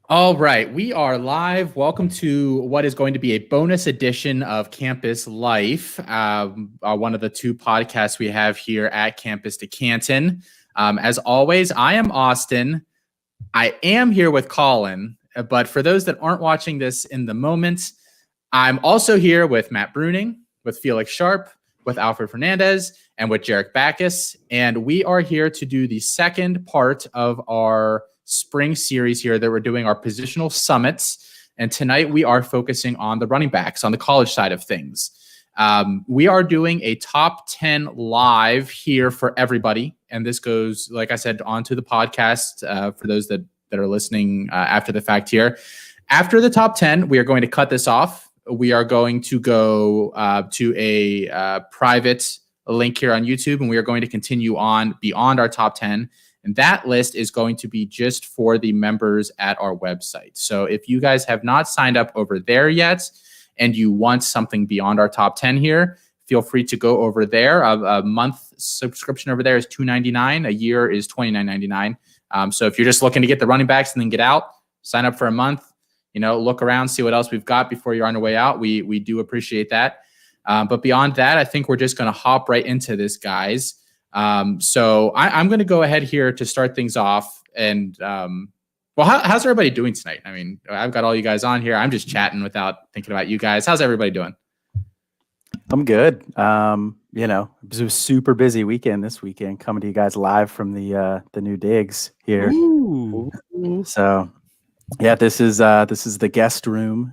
All right, we are live. Welcome to what is going to be a bonus edition of Campus Life, one of the two podcasts we have here at Campus2Canton. As always, I am Austin. I am here with Colin, but for those that aren't watching this in the moment, I'm also here with Matt Bruning, with Felix Sharp, with Alfred Fernandez, and with Jarek Backus. And we are here to do the second part of our spring series here that we're doing our positional summits. And tonight we are focusing on the running backs on the college side of things. We are doing a top 10 live here for everybody. And this goes, like I said, onto the podcast for those that are listening after the fact here. After the top 10, we are going to cut this off. We are going to go to a private link here on YouTube, and we are going to continue on beyond our top 10. And that list is going to be just for the members at our website. So if you guys have not signed up over there yet and you want something beyond our top 10 here, feel free to go over there. A month subscription over there is $2.99. A year is $29.99. So if you're just looking to get the running backs and then get out, sign up for a month, look around, see what else we've got before you're on your way out. We do appreciate that. But beyond that, I think we're just going to hop right into this, guys. So I'm going to go ahead here to start things off. And, how's everybody doing tonight? I mean, I've got all you guys on here. I'm just chatting without thinking about you guys. How's everybody doing? I'm good. It was a super busy weekend this weekend, coming to you guys live from the new digs here. Ooh. So yeah, this is the guest room.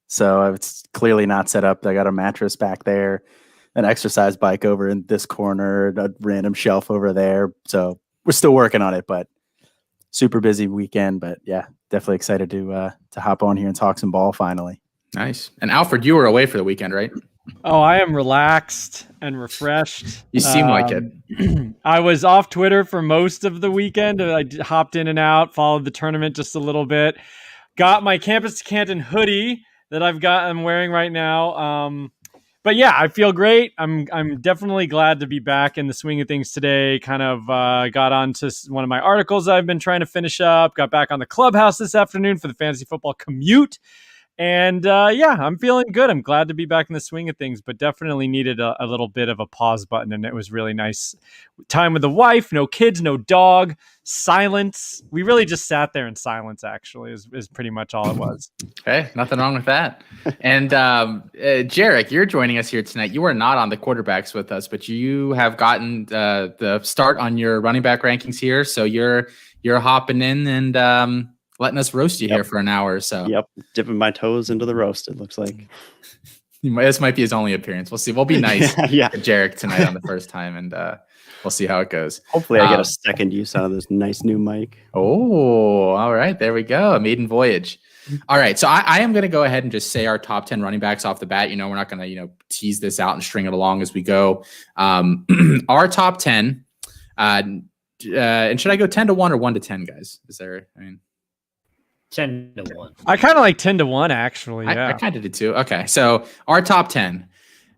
So it's clearly not set up. I got a mattress back there, an exercise bike over in this corner, a random shelf over there. So we're still working on it, but super busy weekend. But yeah, definitely excited to hop on here and talk some ball finally. Nice. And Alfred, you were away for the weekend, right? Oh, I am relaxed and refreshed. You seem like it. I was off Twitter for most of the weekend. I hopped in and out, followed the tournament just a little bit. Got my Campus2Canton hoodie that I'm wearing right now. But yeah, I feel great. I'm definitely glad to be back in the swing of things today. Kind of got onto one of my articles I've been trying to finish up. Got back on the Clubhouse this afternoon for the fantasy football commute. And I'm feeling good. I'm glad to be back in the swing of things, but definitely needed a little bit of a pause button. And it was really nice time with the wife, no kids, no dog, silence. We really just sat there in silence, actually, is pretty much all it was. Okay, nothing wrong with that. And Jarek, you're joining us here tonight. You are not on the quarterbacks with us, but you have gotten the start on your running back rankings here. So you're hopping in and letting us roast you here for an hour or so. Yep, dipping my toes into the roast, it looks like. This might be his only appearance. We'll see. We'll be nice to Jarek tonight on the first time, and we'll see how it goes. Hopefully I get a second use out of this nice new mic. Oh, all right. There we go. A maiden voyage. All right. So I am going to go ahead and just say our top 10 running backs off the bat. We're not going to, tease this out and string it along as we go. Our top 10, and should I go 10 to 1 or 1 to 10, guys? 10 to 1. I kind of like 10 to 1, actually. Yeah. I kind of did too. Okay. So our top 10.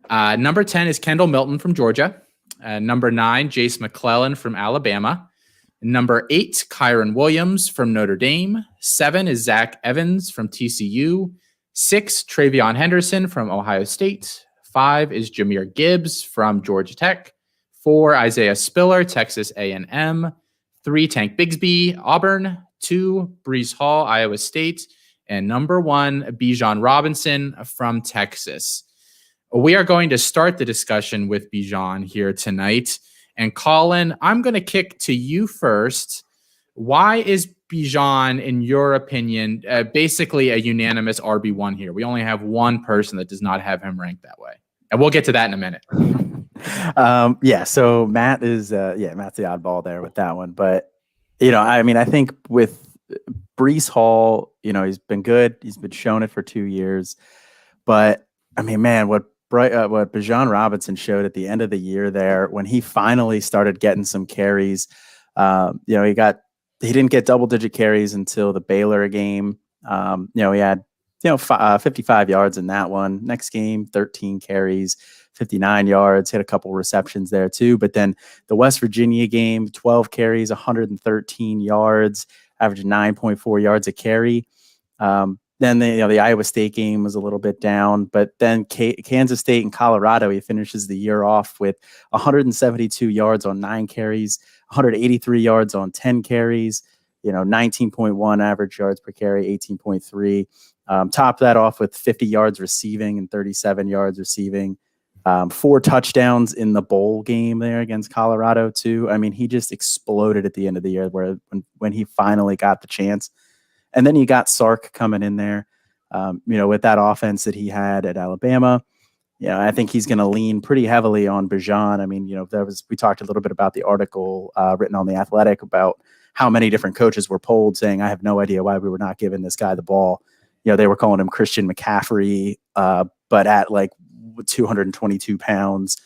Number 10 is Kendall Milton from Georgia. Number 9, Jace McClellan from Alabama. Number 8, Kyron Williams from Notre Dame. 7 is Zach Evans from TCU. 6, Travion Henderson from Ohio State. 5 is Jahmyr Gibbs from Georgia Tech. 4, Isaiah Spiller, Texas A&M. 3, Tank Bigsby, Auburn. 2, Breece Hall, Iowa State. And number 1, Bijan Robinson from Texas. We are going to start the discussion with Bijan here tonight. And Colin, I'm going to kick to you first. Why is Bijan, in your opinion, basically a unanimous RB1 here? We only have one person that does not have him ranked that way. And we'll get to that in a minute. So Matt is, Matt's the oddball there with that one. But, I think with Breece Hall, he's been good. He's been showing it for 2 years. But, what Bijan Robinson showed at the end of the year there, when he finally started getting some carries, he didn't get double-digit carries until the Baylor game. He had 55 yards in that one. Next game, 13 carries, 59 yards, hit a couple receptions there too. But then the West Virginia game, 12 carries, 113 yards, averaging 9.4 yards a carry. Then the Iowa State game was a little bit down, but then Kansas State and Colorado, he finishes the year off with 172 yards on 9 carries, 183 yards on 10 carries, 19.1 average yards per carry, 18.3. Top that off with 50 yards receiving and 37 yards receiving. 4 touchdowns in the bowl game there against Colorado too. I mean, he just exploded at the end of the year when he finally got the chance. And then you got Sark coming in there, with that offense that he had at Alabama. I think he's going to lean pretty heavily on Bijan. I mean, we talked a little bit about the article written on The Athletic about how many different coaches were polled saying, I have no idea why we were not giving this guy the ball. They were calling him Christian McCaffrey, but at like 222 pounds,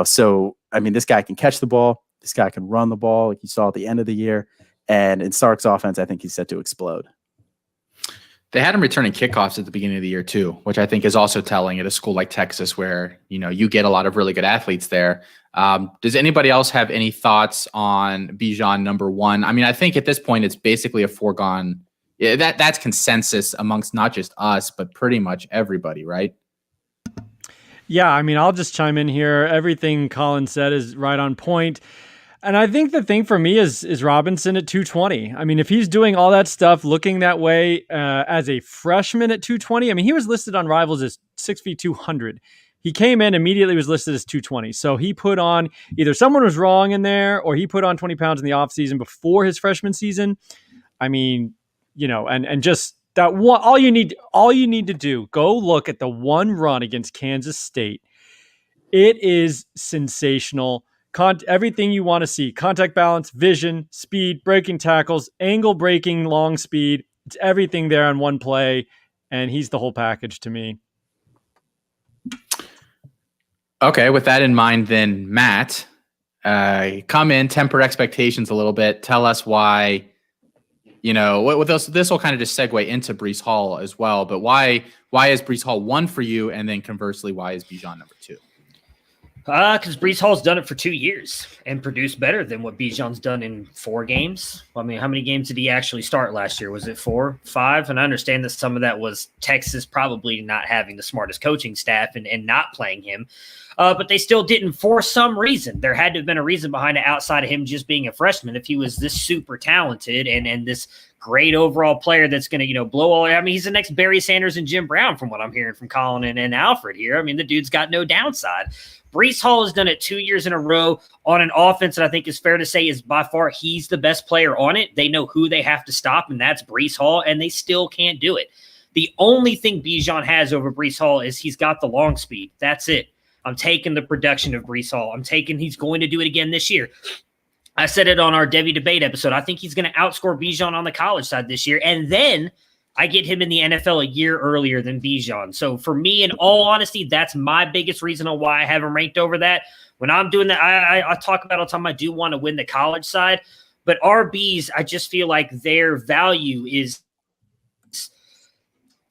so, I mean, this guy can catch the ball. This guy can run the ball like you saw at the end of the year. And in Sark's offense, I think he's set to explode. They had him returning kickoffs at the beginning of the year too, which I think is also telling at a school like Texas where, you get a lot of really good athletes there. Does anybody else have any thoughts on Bijan number 1? I mean, I think at this point, it's basically a foregone. Yeah, that's consensus amongst not just us, but pretty much everybody, right? Yeah, I mean, I'll just chime in here. Everything Colin said is right on point. And I think the thing for me is Robinson at 220. I mean, if he's doing all that stuff, looking that way as a freshman at 220, I mean, he was listed on Rivals as 6 feet 200. He came in immediately was listed as 220. So he put on either someone was wrong in there or he put on 20 pounds in the offseason before his freshman season. I mean, and just that one, all you need to do, go look at the one run against Kansas State. It is sensational. Everything you want to see: contact balance, vision, speed, breaking tackles, angle breaking, long speed. It's everything there on one play, and he's the whole package to me. Okay, with that in mind, then Matt, come in, temper expectations a little bit. Tell us why. This will kind of just segue into Breece Hall as well. But why is Breece Hall 1 for you, and then conversely, why is Bijan number 2? Because Breece Hall's done it for 2 years and produced better than what Bijan's done in 4 games. I mean, how many games did he actually start last year? Was it 4, 5? And I understand that some of that was Texas probably not having the smartest coaching staff and not playing him. But they still didn't for some reason. There had to have been a reason behind it outside of him just being a freshman. If he was this super talented and this great overall player that's going to, blow all. I mean, he's the next Barry Sanders and Jim Brown from what I'm hearing from Colin and Alfred here. I mean, the dude's got no downside. Breece Hall has done it 2 years in a row on an offense that I think is fair to say is by far he's the best player on it. They know who they have to stop, and that's Breece Hall, and they still can't do it. The only thing Bijan has over Breece Hall is he's got the long speed. That's it. I'm taking the production of Breece Hall. He's going to do it again this year. I said it on our Debbie debate episode. I think he's going to outscore Bijan on the college side this year. And then I get him in the NFL a year earlier than Bijan. So for me, in all honesty, that's my biggest reason on why I have him ranked over that. When I'm doing that, I talk about all the time, I do want to win the college side. But RBs, I just feel like their value is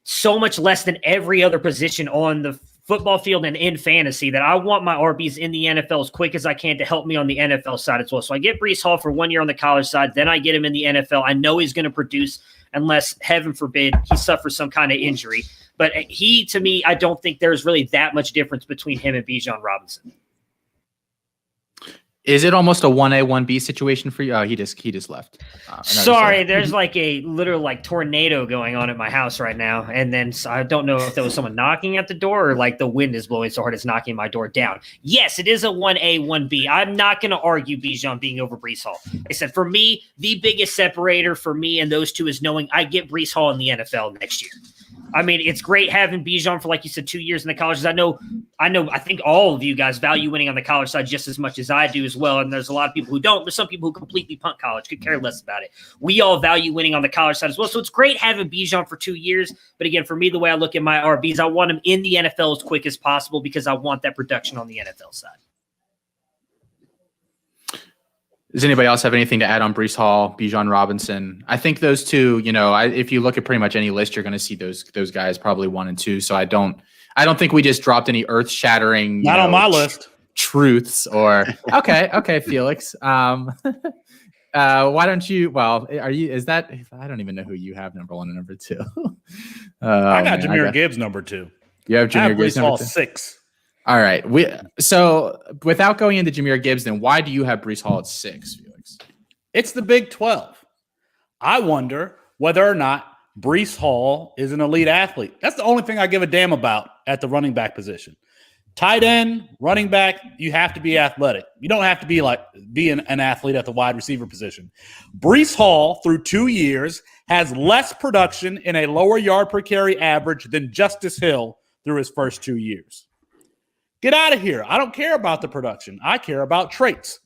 so much less than every other position on the football field and in fantasy that I want my RBs in the NFL as quick as I can to help me on the NFL side as well. So I get Breece Hall for 1 year on the college side. Then I get him in the NFL. I know he's going to produce unless, heaven forbid, he suffers some kind of injury. But to me, I don't think there's really that much difference between him and Bijan Robinson. Is it almost a 1A, 1B situation for you? He just left. Sorry, there's like a literal tornado going on at my house right now. And then I don't know if there was someone knocking at the door or like the wind is blowing so hard it's knocking my door down. Yes, it is a 1A, 1B. I'm not going to argue Bijan being over Breece Hall. Like I said, for me, the biggest separator for me and those two is knowing I get Breece Hall in the NFL next year. I mean, it's great having Bijan for, like you said, 2 years in the colleges. I think all of you guys value winning on the college side just as much as I do as well. And there's a lot of people who don't. There's some people who completely punt college, could care less about it. We all value winning on the college side as well. So it's great having Bijan for 2 years. But again, for me, the way I look at my RBs, I want him in the NFL as quick as possible because I want that production on the NFL side. Does anybody else have anything to add on Breece Hall, Bijan Robinson? I think those two, if you look at pretty much any list, you're going to see those guys probably 1 and 2. So I don't I don't think we just dropped any earth-shattering. Not on my list. Truths or okay, Felix. Why don't you? Well, are you? Is that? I don't even know who you have number 1 and number 2. I got Jahmyr Gibbs number 2. You have Jahmyr Gibbs number 2. 6. All right. So without going into Jahmyr Gibbs, then why do you have Breece Hall at 6, Felix? It's the Big 12. I wonder whether or not Breece Hall is an elite athlete. That's the only thing I give a damn about at the running back position. Tight end, running back, you have to be athletic. You don't have to be an athlete at the wide receiver position. Breece Hall, through 2 years, has less production in a lower yard per carry average than Justice Hill through his first 2 years. Get out of here. I don't care about the production. I care about traits.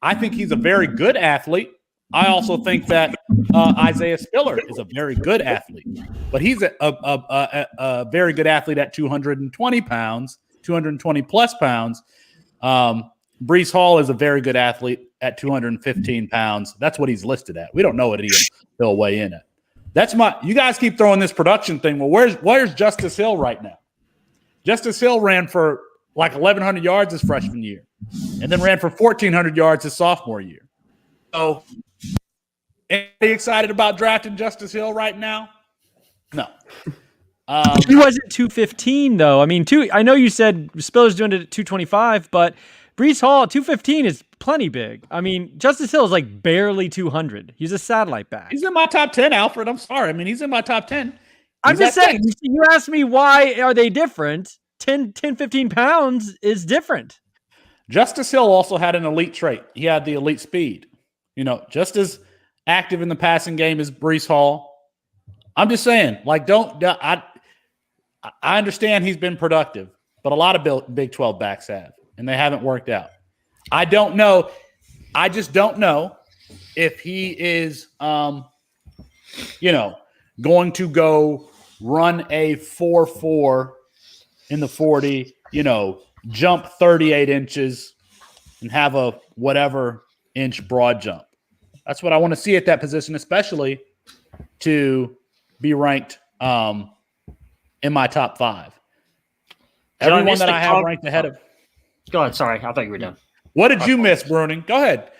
I think he's a very good athlete. I also think that Isaiah Spiller is a very good athlete, but he's a very good athlete at 220 pounds, 220 plus pounds. Breece Hall is a very good athlete at 215 pounds. That's what he's listed at. We don't know what he'll weigh in at. You guys keep throwing this production thing. Well, where's Justice Hill right now? Justice Hill ran for like 1,100 yards his freshman year and then ran for 1,400 yards his sophomore year. So, anybody excited about drafting Justice Hill right now? No. He wasn't 215 though. I mean, I know you said Spiller's doing it at 225, but Breece Hall at 215 is plenty big. I mean, Justice Hill is like barely 200. He's a satellite back. He's in my top 10, Alfred. I'm sorry. I mean, he's in my top 10. I'm just saying, you asked me why are they different? 10, 15 pounds is different. Justice Hill also had an elite trait. He had the elite speed. Just as active in the passing game as Breece Hall. I'm just saying, I understand he's been productive, but a lot of Big 12 backs have, and they haven't worked out. I don't know. I just don't know if he is, going to go run a 4.4 in the 40, jump 38 inches and have a whatever inch broad jump. That's what I want to see at that position, especially to be ranked in my top 5. Everyone that I have ranked ahead of. Go ahead. Sorry, I thought you were done. What did you miss, Bruning? Go ahead.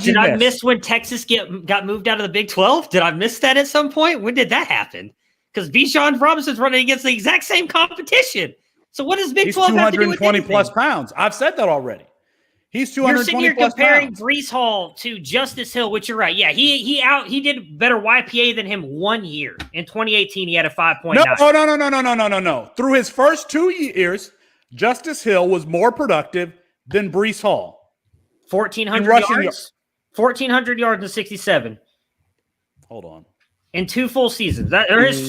Did I miss when Texas got moved out of the Big 12? Did I miss that at some point? When did that happen? Because Bijan Robinson's running against the exact same competition. So what does Big 12 have to do with anything? 220 plus pounds. I've said that already. He's 220 You're plus comparing pounds. Breece Hall to Justice Hill, which you're right. Yeah, he did better YPA than him 1 year. In 2018, he had a 5.9. No. Through his first 2 years, Justice Hill was more productive than Breece Hall. 1,400 yards. 1,400 yards and 67. Hold on. In 2 full seasons.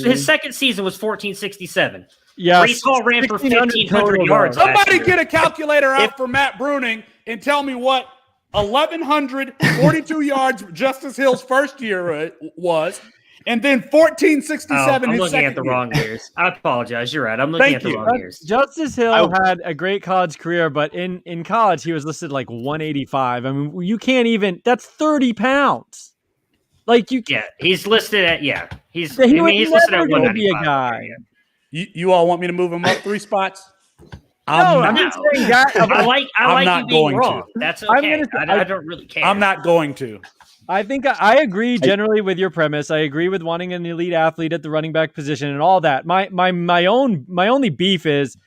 His second season was 1,467. Yes. Breece Hall ran for 1,500 yards. Somebody get a calculator out for Matt Bruning and tell me what 1,142 yards Justice Hill's first year was, and then 1,467 I'm his looking second at the year. wrong years. I apologize. You're right. I'm looking at the wrong years. Justice Hill had a great college career, but in college he was listed like 185. I mean, you can't even. That's 30 pounds. Like you. Yeah, he's listed at He's He he's listed at 195. Be a guy. You all want me to move him up 3 spots? I'm just saying that. I like not you being going wrong. to. That's okay. I don't really care. I'm not going to. I think I agree generally with your premise. I agree with wanting an elite athlete at the running back position and all that. My only beef is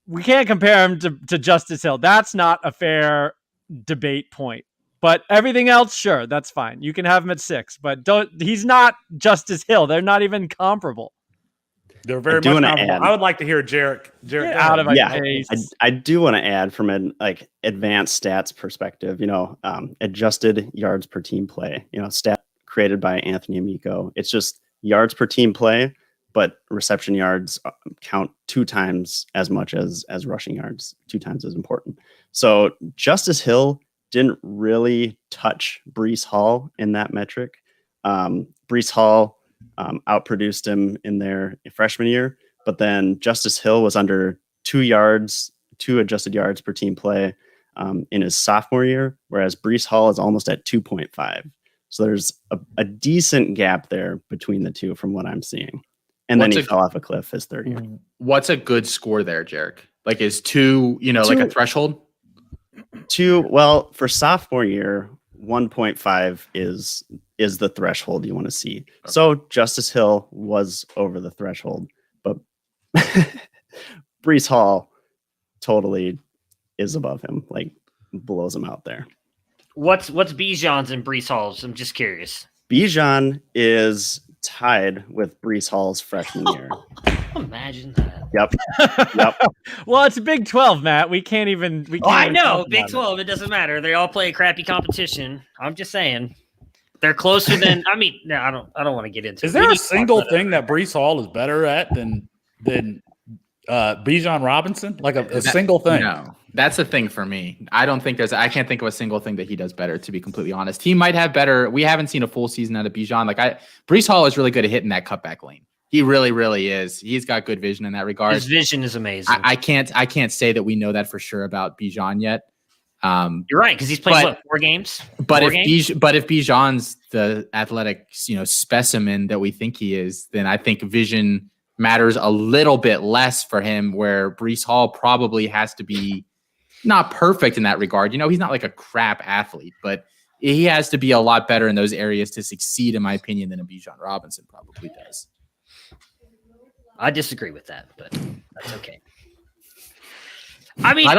we can't compare him to Justice Hill. That's not a fair debate point. But everything else, sure, that's fine. You can have him at 6, but he's not Justice Hill. They're not even comparable. They're very much comparable. I would like to hear Jarek Get out of my face. I do want to add from an advanced stats perspective, adjusted yards per team play, stat created by Anthony Amico. It's just yards per team play, but reception yards count 2 times as much as rushing yards, 2 times as important. So Justice Hill didn't really touch Breece Hall in that metric. Breece Hall outproduced him in their freshman year, but then Justice Hill was under 2 adjusted yards per team play in his sophomore year, whereas Breece Hall is almost at 2.5. So there's a decent gap there between the two from what I'm seeing. And then What's he a- fell off a cliff his third year. What's a good score there, Jarek? Like, is 2, like a threshold? 2, well, for sophomore year, 1.5 is the threshold you want to see. Okay. So Justice Hill was over the threshold, but Brees Hall totally is above him, like blows him out there. What's Bijan's and Brees Hall's? I'm just curious. Bijan is tied with Brees Hall's freshman year. Imagine that. Yep. Well, it's Big 12, Matt. We can't even. I even know. talk Big about it. 12. It doesn't matter. They all play a crappy competition. I'm just saying. They're closer than. I mean, no, I don't want to get into. Is it. We there a need to talk single about it. thing that Brees Hall is better at than Bijan Robinson? Like a single thing? No, that's the thing for me. I can't think of a single thing that he does better, to be completely honest. He might have better. We haven't seen a full season out of Bijan. Brees Hall is really good at hitting that cutback lane. He really, really is. He's got good vision in that regard. His vision is amazing. I can't say that we know that for sure about Bijan yet. You're right, because he's played 4 games. But Four if games? Bijan's the athletic, specimen that we think he is, then I think vision matters a little bit less for him. Where Brees Hall probably has to be not perfect in that regard. He's not like a crap athlete, but he has to be a lot better in those areas to succeed, in my opinion, than a Bijan Robinson probably does. I disagree with that, but that's okay. I mean,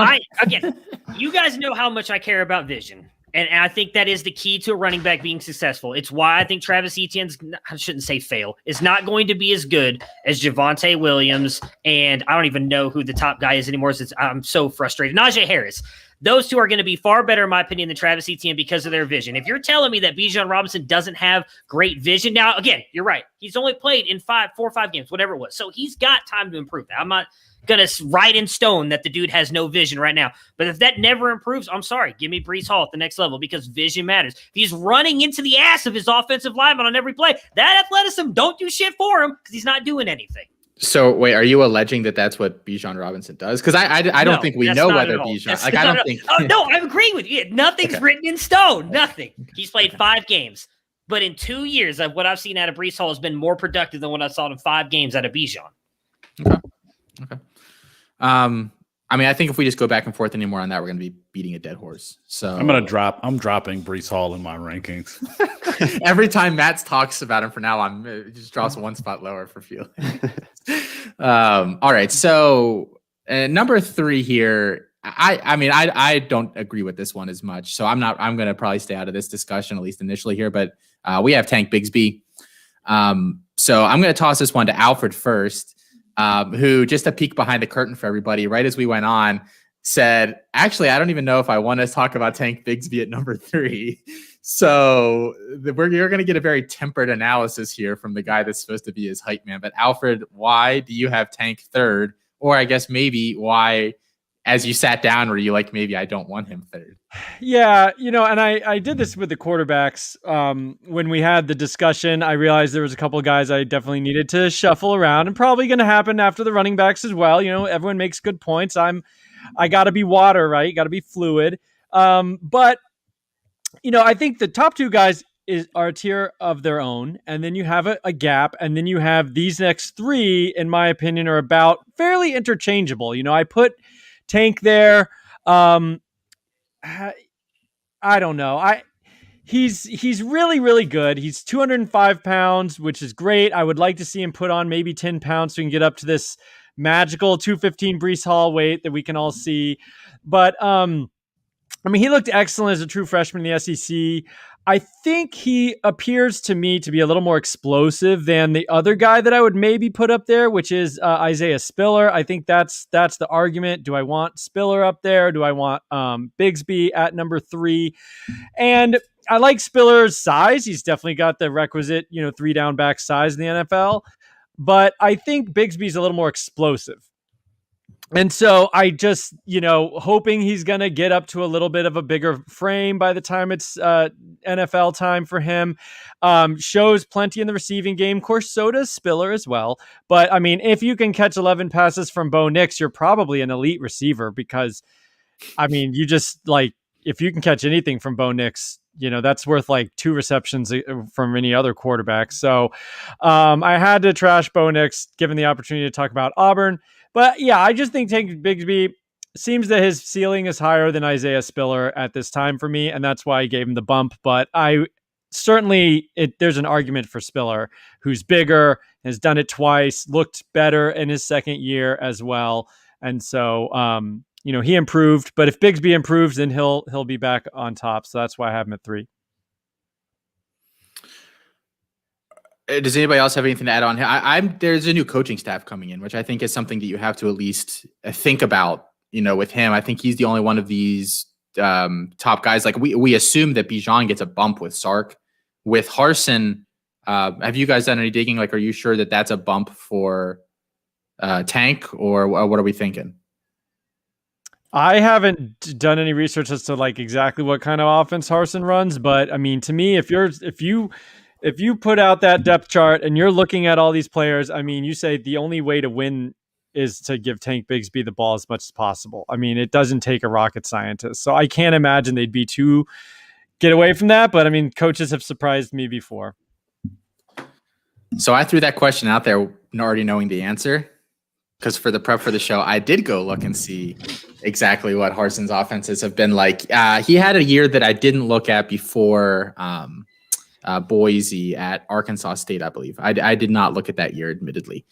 again, you guys know how much I care about vision. And I think that is the key to a running back being successful. It's why I think Travis Etienne's, I shouldn't say fail, is not going to be as good as Javonte Williams. And I don't even know who the top guy is anymore. Since I'm so frustrated. Najee Harris. Those two are going to be far better, in my opinion, than Travis Etienne because of their vision. If you're telling me that Bijan Robinson doesn't have great vision, now, again, you're right. He's only played in 4 or 5 games, whatever it was. So he's got time to improve that. I'm not going to write in stone that the dude has no vision right now. But if that never improves, I'm sorry. Give me Brees Hall at the next level because vision matters. If he's running into the ass of his offensive lineman on every play, that athleticism don't do shit for him because he's not doing anything. So wait, are you alleging that that's what Bijan Robinson does? Because I don't think we know whether Bijan. I don't think. Oh no, I'm agreeing with you. Nothing's written in stone. Nothing. He's played 5 games, but in 2 years, what I've seen out of Brees Hall has been more productive than what I saw in 5 games out of Bijan. Okay. I mean, I think if we just go back and forth anymore on that, we're going to be beating a dead horse. So I'm dropping Brees Hall in my rankings. Every time Matt talks about him from now on, it just drops 1 spot lower for Felix. All right. So number 3 here. I don't agree with this one as much. So I'm going to probably stay out of this discussion, at least initially here, but we have Tank Bigsby. So I'm going to toss this one to Alfred first. Who, just a peek behind the curtain for everybody, right as we went on, said, actually, I don't even know if I want to talk about Tank Bigsby at number 3. So you're going to get a very tempered analysis here from the guy that's supposed to be his hype man. But Alfred, why do you have Tank 3rd? Or I guess maybe why, as you sat down, were you like, maybe I don't want him 3rd? Yeah, and I did this with the quarterbacks. When we had the discussion, I realized there was a couple of guys I definitely needed to shuffle around, and probably going to happen after the running backs as well. Everyone makes good points. I got to be water, right? Got to be fluid. But I think the top 2 guys are a tier of their own, and then you have a gap, and then you have these next 3, in my opinion, are about fairly interchangeable. I put Tank there. I don't know. He's really, really good. He's 205 pounds, which is great. I would like to see him put on maybe 10 pounds so we can get up to this magical 215 Brees Hall weight that we can all see. But he looked excellent as a true freshman in the SEC. I think he appears to me to be a little more explosive than the other guy that I would maybe put up there, which is Isaiah Spiller. I think that's the argument. Do I want Spiller up there? Do I want Bigsby at number 3? And I like Spiller's size. He's definitely got the requisite, 3 down back size in the NFL. But I think Bigsby's a little more explosive. And so I just, hoping he's going to get up to a little bit of a bigger frame by the time it's NFL time for him. Shows plenty in the receiving game. Of course, so does Spiller as well. But, if you can catch 11 passes from Bo Nix, you're probably an elite receiver because, you just, if you can catch anything from Bo Nix, that's worth like 2 receptions from any other quarterback. So I had to trash Bo Nix given the opportunity to talk about Auburn. But yeah, I just think Tank Bigsby seems that his ceiling is higher than Isaiah Spiller at this time for me, and that's why I gave him the bump. But there's an argument for Spiller, who's bigger, has done it twice, looked better in his second year as well. And so, he improved, but if Bigsby improves, then he'll be back on top. So that's why I have him at 3. Does anybody else have anything to add on? There's a new coaching staff coming in, which I think is something that you have to at least think about. With him, I think he's the only one of these top guys. Like we assume that Bijan gets a bump with Sark. With Harsin, have you guys done any digging? Like, are you sure that that's a bump for Tank, or what are we thinking? I haven't done any research as to like exactly what kind of offense Harsin runs, but I mean, to me, if you put out that depth chart and you're looking at all these players, I mean, you say the only way to win is to give Tank Bigsby the ball as much as possible. I mean, it doesn't take a rocket scientist, so I can't imagine they'd be too get away from that. But I mean, coaches have surprised me before. So I threw that question out there already knowing the answer, because for the prep for the show, I did go look and see exactly what Harsin's offenses have been like. He had a year that I didn't look at before Boise at Arkansas State, I believe. I did not look at that year, admittedly.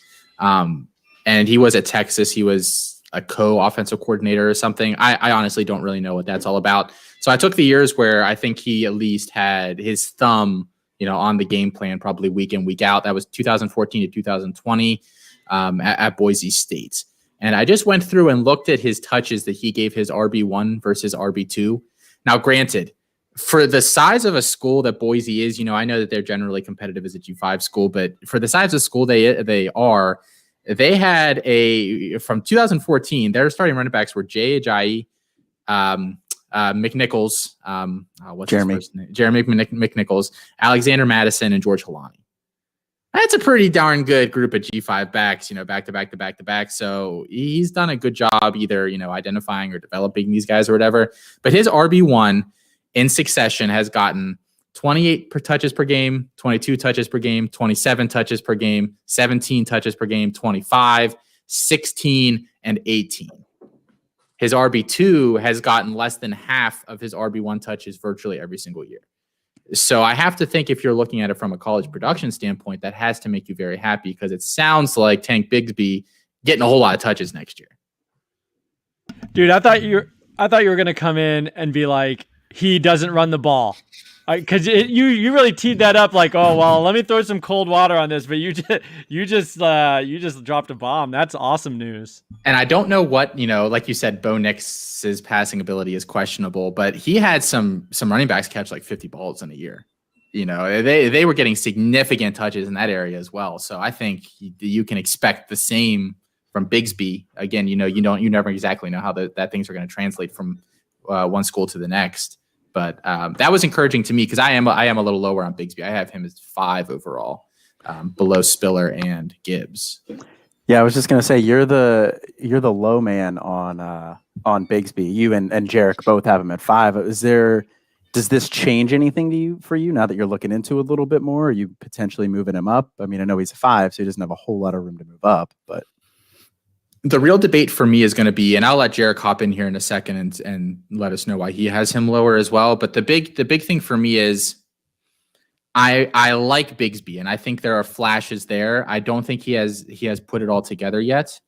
And he was at Texas. He was a co-offensive coordinator or something. I honestly don't really know what that's all about. So I took the years where I think he at least had his thumb, on the game plan, probably week in, week out. That was 2014 to 2020 at Boise State. And I just went through and looked at his touches that he gave his RB1 versus RB2. Now, granted, for the size of a school that Boise is, I know that they're generally competitive as a G5 school, but for the size of school they had from 2014, their starting running backs were Jay Ajayi, McNichols, Jeremy McNichols, Alexander Madison, and George Halani. That's a pretty darn good group of G5 backs, back to back. So he's done a good job either, identifying or developing these guys or whatever. But his RB1 in succession has gotten 28 touches per game, 22 touches per game, 27 touches per game, 17 touches per game, 25, 16, and 18. His RB2 has gotten less than half of his RB1 touches virtually every single year. So I have to think, if you're looking at it from a college production standpoint, that has to make you very happy, because it sounds like Tank Bigsby getting a whole lot of touches next year. Dude, I thought you were going to come in and be like, he doesn't run the ball. Because you really teed that up like, oh well, let me throw some cold water on this, but you just dropped a bomb. That's awesome news. And I don't know what, like you said, Bo Nix's passing ability is questionable, but he had some running backs catch like 50 balls in a year. They were getting significant touches in that area as well. So I think you can expect the same from Bigsby. Again, you never exactly know how that things are going to translate from one school to the next. But that was encouraging to me, because I am a little lower on Bigsby. I have him as 5 overall, below Spiller and Gibbs. Yeah, I was just gonna say you're the low man on Bigsby. You and Jarek both have him at 5. Does this change anything for you now that you're looking into a little bit more? Are you potentially moving him up? I mean, I know he's a 5, so he doesn't have a whole lot of room to move up, but. The real debate for me is going to be, and I'll let Jarek hop in here in a second and let us know why he has him lower as well. But the big thing for me is I like Bigsby, and I think there are flashes there. I don't think he has put it all together yet.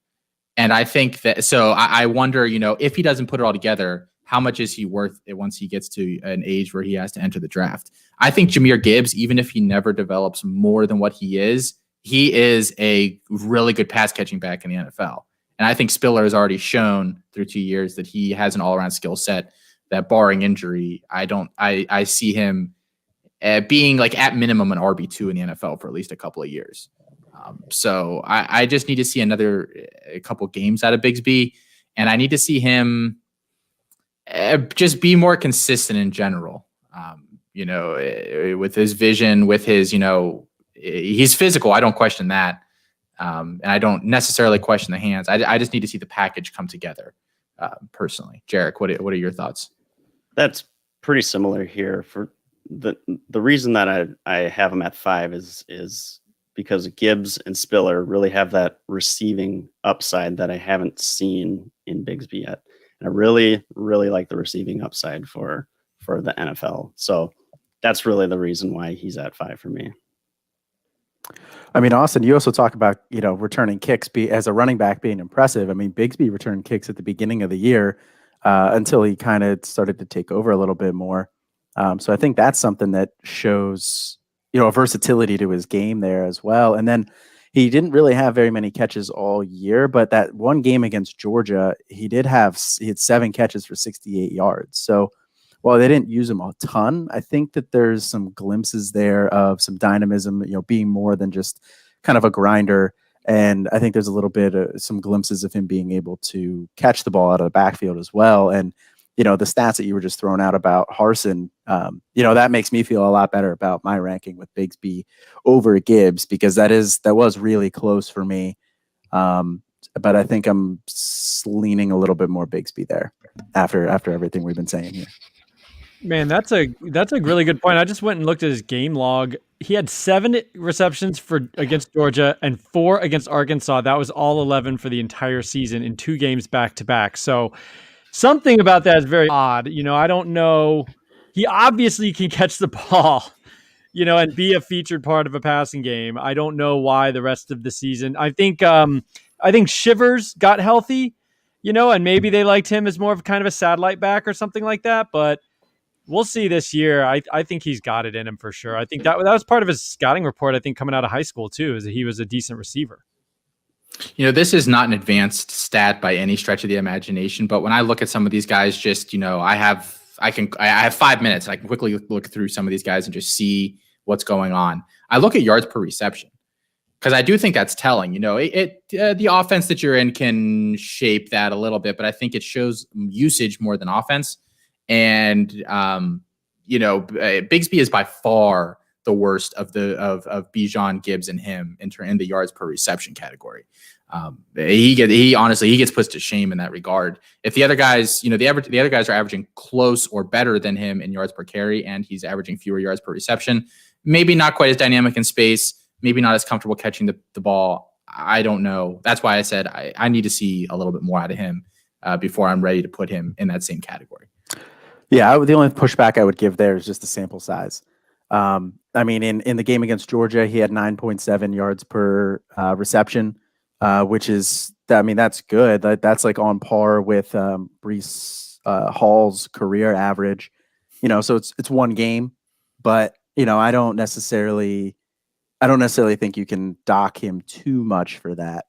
And I think that, so I wonder, if he doesn't put it all together, how much is he worth it once he gets to an age where he has to enter the draft? I think Jahmyr Gibbs, even if he never develops more than what he is a really good pass catching back in the NFL. And I think Spiller has already shown through 2 years that he has an all-around skill set that, barring injury, I see him being like at minimum an RB2 in the NFL for at least a couple of years. So I just need to see a couple games out of Bigsby, and I need to see him just be more consistent in general. With his vision, with his, he's physical. I don't question that. And I don't necessarily question the hands. I just need to see the package come together, personally. Jarek, what are your thoughts? That's pretty similar here. For the reason that I have him at 5 is because Gibbs and Spiller really have that receiving upside that I haven't seen in Bigsby yet. And I really, really like the receiving upside for the NFL. So that's really the reason why he's at 5 for me. I mean, Austin, you also talk about, returning kicks as a running back being impressive. I mean, Bigsby returned kicks at the beginning of the year until he kind of started to take over a little bit more. So I think that's something that shows, a versatility to his game there as well. And then he didn't really have very many catches all year, but that one game against Georgia, he had 7 catches for 68 yards. So while they didn't use him a ton, I think that there's some glimpses there of some dynamism, being more than just kind of a grinder. And I think there's a little bit of some glimpses of him being able to catch the ball out of the backfield as well. And, the stats that you were just throwing out about Harsin, that makes me feel a lot better about my ranking with Bigsby over Gibbs, because that was really close for me. But I think I'm leaning a little bit more Bigsby there after everything we've been saying here. Man, that's a really good point. I just went and looked at his game log. He had 7 receptions against Georgia and 4 against Arkansas. That was all 11 for the entire season in 2 games back to back. So something about that is very odd. I don't know. He obviously can catch the ball, and be a featured part of a passing game. I don't know why the rest of the season. I think Shivers got healthy, and maybe they liked him as more of kind of a satellite back or something like that. But we'll see this year. I think he's got it in him for sure. I think that was part of his scouting report, I think, coming out of high school too, is that he was a decent receiver. This is not an advanced stat by any stretch of the imagination, but when I look at some of these guys, just, I have 5 minutes. I can quickly look through some of these guys and just see what's going on. I look at yards per reception because I do think that's telling. The offense that you're in can shape that a little bit, but I think it shows usage more than offense. And Bigsby is by far the worst of Bijan, Gibbs, and him in the yards per reception category. He gets put to shame in that regard. If the other guys, the other guys are averaging close or better than him in yards per carry, and he's averaging fewer yards per reception, maybe not quite as dynamic in space, maybe not as comfortable catching the ball. I don't know. That's why I said I need to see a little bit more out of him before I'm ready to put him in that same category. Yeah, the only pushback I would give there is just the sample size. I mean, in the game against Georgia, he had 9.7 yards per reception, which is, that's good. That's like on par with Breece Hall's career average. So it's one game, but I don't necessarily think you can dock him too much for that.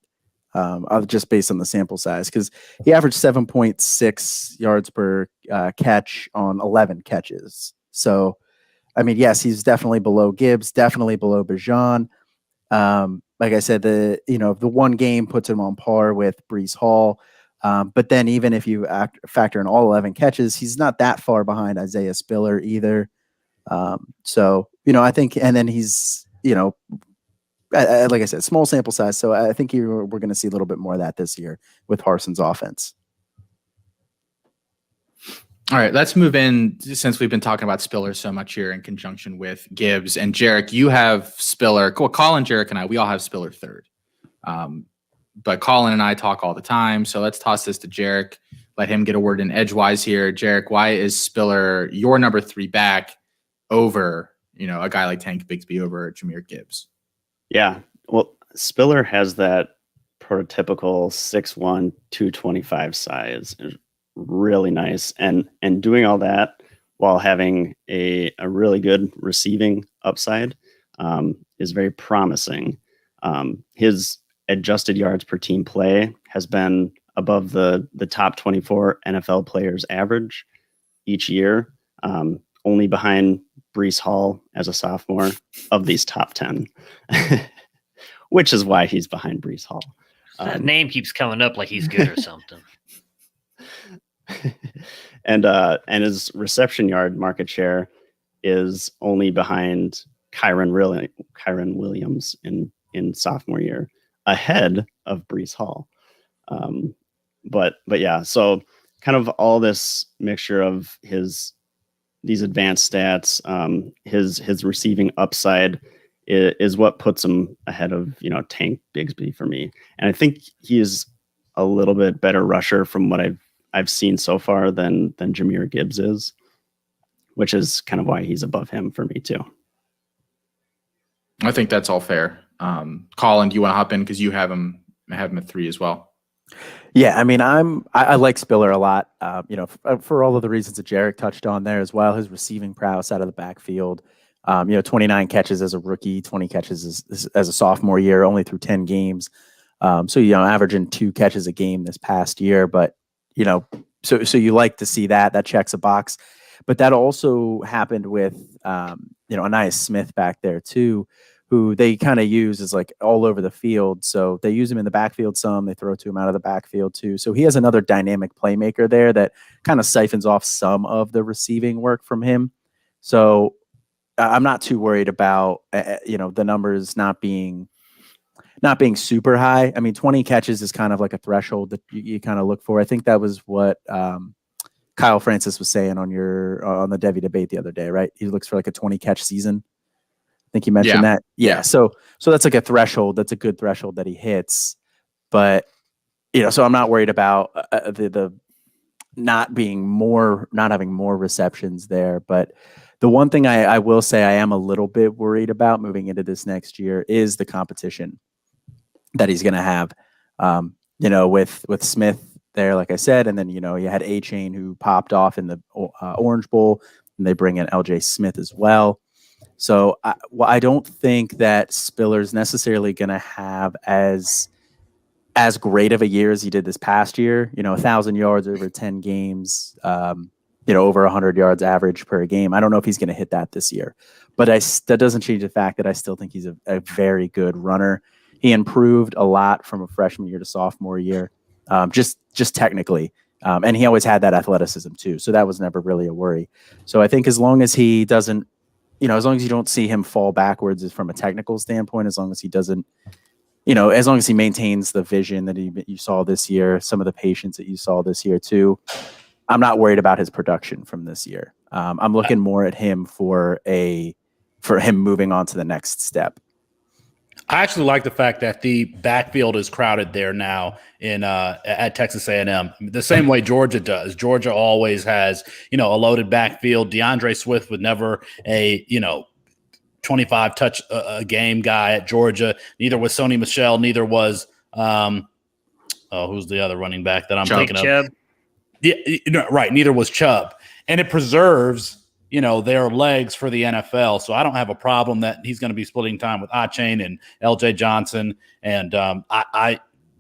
Just based on the sample size, because he averaged 7.6 yards per catch on 11 catches. So, yes, he's definitely below Gibbs, definitely below Bijan. Like I said, the one game puts him on par with Breece Hall. But then even if you factor in all 11 catches, he's not that far behind Isaiah Spiller either. So, I think, and then he's, like I said, small sample size. So I think we're going to see a little bit more of that this year with Harsin's offense. All right, let's move in, since we've been talking about Spiller so much here in conjunction with Gibbs. And Jarek, you have Spiller. Colin, Jarek, and we all have Spiller third. But Colin and I talk all the time. So let's toss this to Jarek. Let him get a word in edgewise here. Jarek, why is Spiller your number 3 back over, a guy like Tank Bigsby over Jahmyr Gibbs? Yeah, well, Spiller has that prototypical 6'1", 225 size. Really nice. And doing all that while having a really good receiving upside is very promising. His adjusted yards per team play has been above the top 24 NFL players average each year, only behind Breece Hall as a sophomore of these top 10, which is why he's behind Breece Hall. That name keeps coming up like he's good or something. And his reception yard market share is only behind Kyron Williams in sophomore year, ahead of Breece Hall. But yeah, so kind of all this mixture of his these advanced stats, his receiving upside is what puts him ahead of, Tank Bigsby for me. And I think he is a little bit better rusher from what I've seen so far than Jahmyr Gibbs is, which is kind of why he's above him for me too. I think that's all fair. Colin, do you want to hop in because you have him at 3 as well? Yeah, I mean, I like Spiller a lot. For all of the reasons that Jarek touched on there as well. His receiving prowess out of the backfield. 29 catches as a rookie, 20 catches as a sophomore year, only through 10 games. So averaging 2 catches a game this past year. But so you like to see that checks a box. But that also happened with Anais Smith back there too, who they kind of use as like all over the field. So they use him in the backfield some, they throw to him out of the backfield too. So he has another dynamic playmaker there that kind of siphons off some of the receiving work from him. So I'm not too worried about, the numbers not being super high. I mean, 20 catches is kind of like a threshold that you kind of look for. I think that was what Kyle Francis was saying on the Devi debate the other day, right? He looks for like a 20 catch season. I think you mentioned that. Yeah. So that's like a threshold. That's a good threshold that he hits. But, so I'm not worried about the not having more receptions there. But the one thing I will say I am a little bit worried about moving into this next year is the competition that he's going to have, with Smith there, like I said, and then, you had A-Chain who popped off in the Orange Bowl, and they bring in LJ Smith as well. So I don't think that Spiller's necessarily going to have as great of a year as he did this past year, 1,000 yards over 10 games, over 100 yards average per game. I don't know if he's going to hit that this year, but that doesn't change the fact that I still think he's a very good runner. He improved a lot from a freshman year to sophomore year, just technically. And he always had that athleticism too. So that was never really a worry. So I think as long as he doesn't, as long as you don't see him fall backwards from a technical standpoint, as long as he doesn't, as long as he maintains the vision that you saw this year, some of the patience that you saw this year too, I'm not worried about his production from this year. I'm looking more at him for him moving on to the next step. I actually like the fact that the backfield is crowded there now at Texas A&M, the same way Georgia does. Georgia always has, a loaded backfield. DeAndre Swift was never a, 25 touch a game guy at Georgia. Neither was Sony Michel. Neither was, who's the other running back that I'm thinking of? Yeah, right. Neither was Chubb. And it preserves their legs for the NFL. So I don't have a problem that he's going to be splitting time with A-Chain and LJ Johnson. And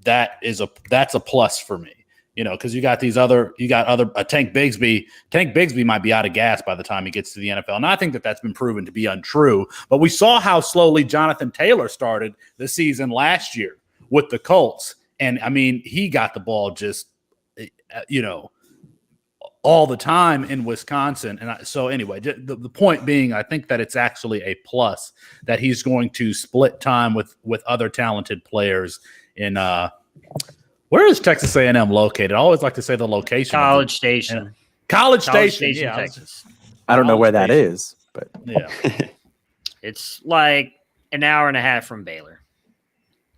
that's a plus for me, because you got other Tank Bigsby. Tank Bigsby might be out of gas by the time he gets to the NFL. And I think that's been proven to be untrue, but we saw how slowly Jonathan Taylor started the season last year with the Colts. And I mean, he got the ball just, all the time in Wisconsin. And so anyway, the point being, I think that it's actually a plus that he's going to split time with other talented players in where is Texas A&M located? I always like to say the location. College Station. College Station, yeah. Texas. I don't know where that is, but yeah. It's like an hour and a half from Baylor.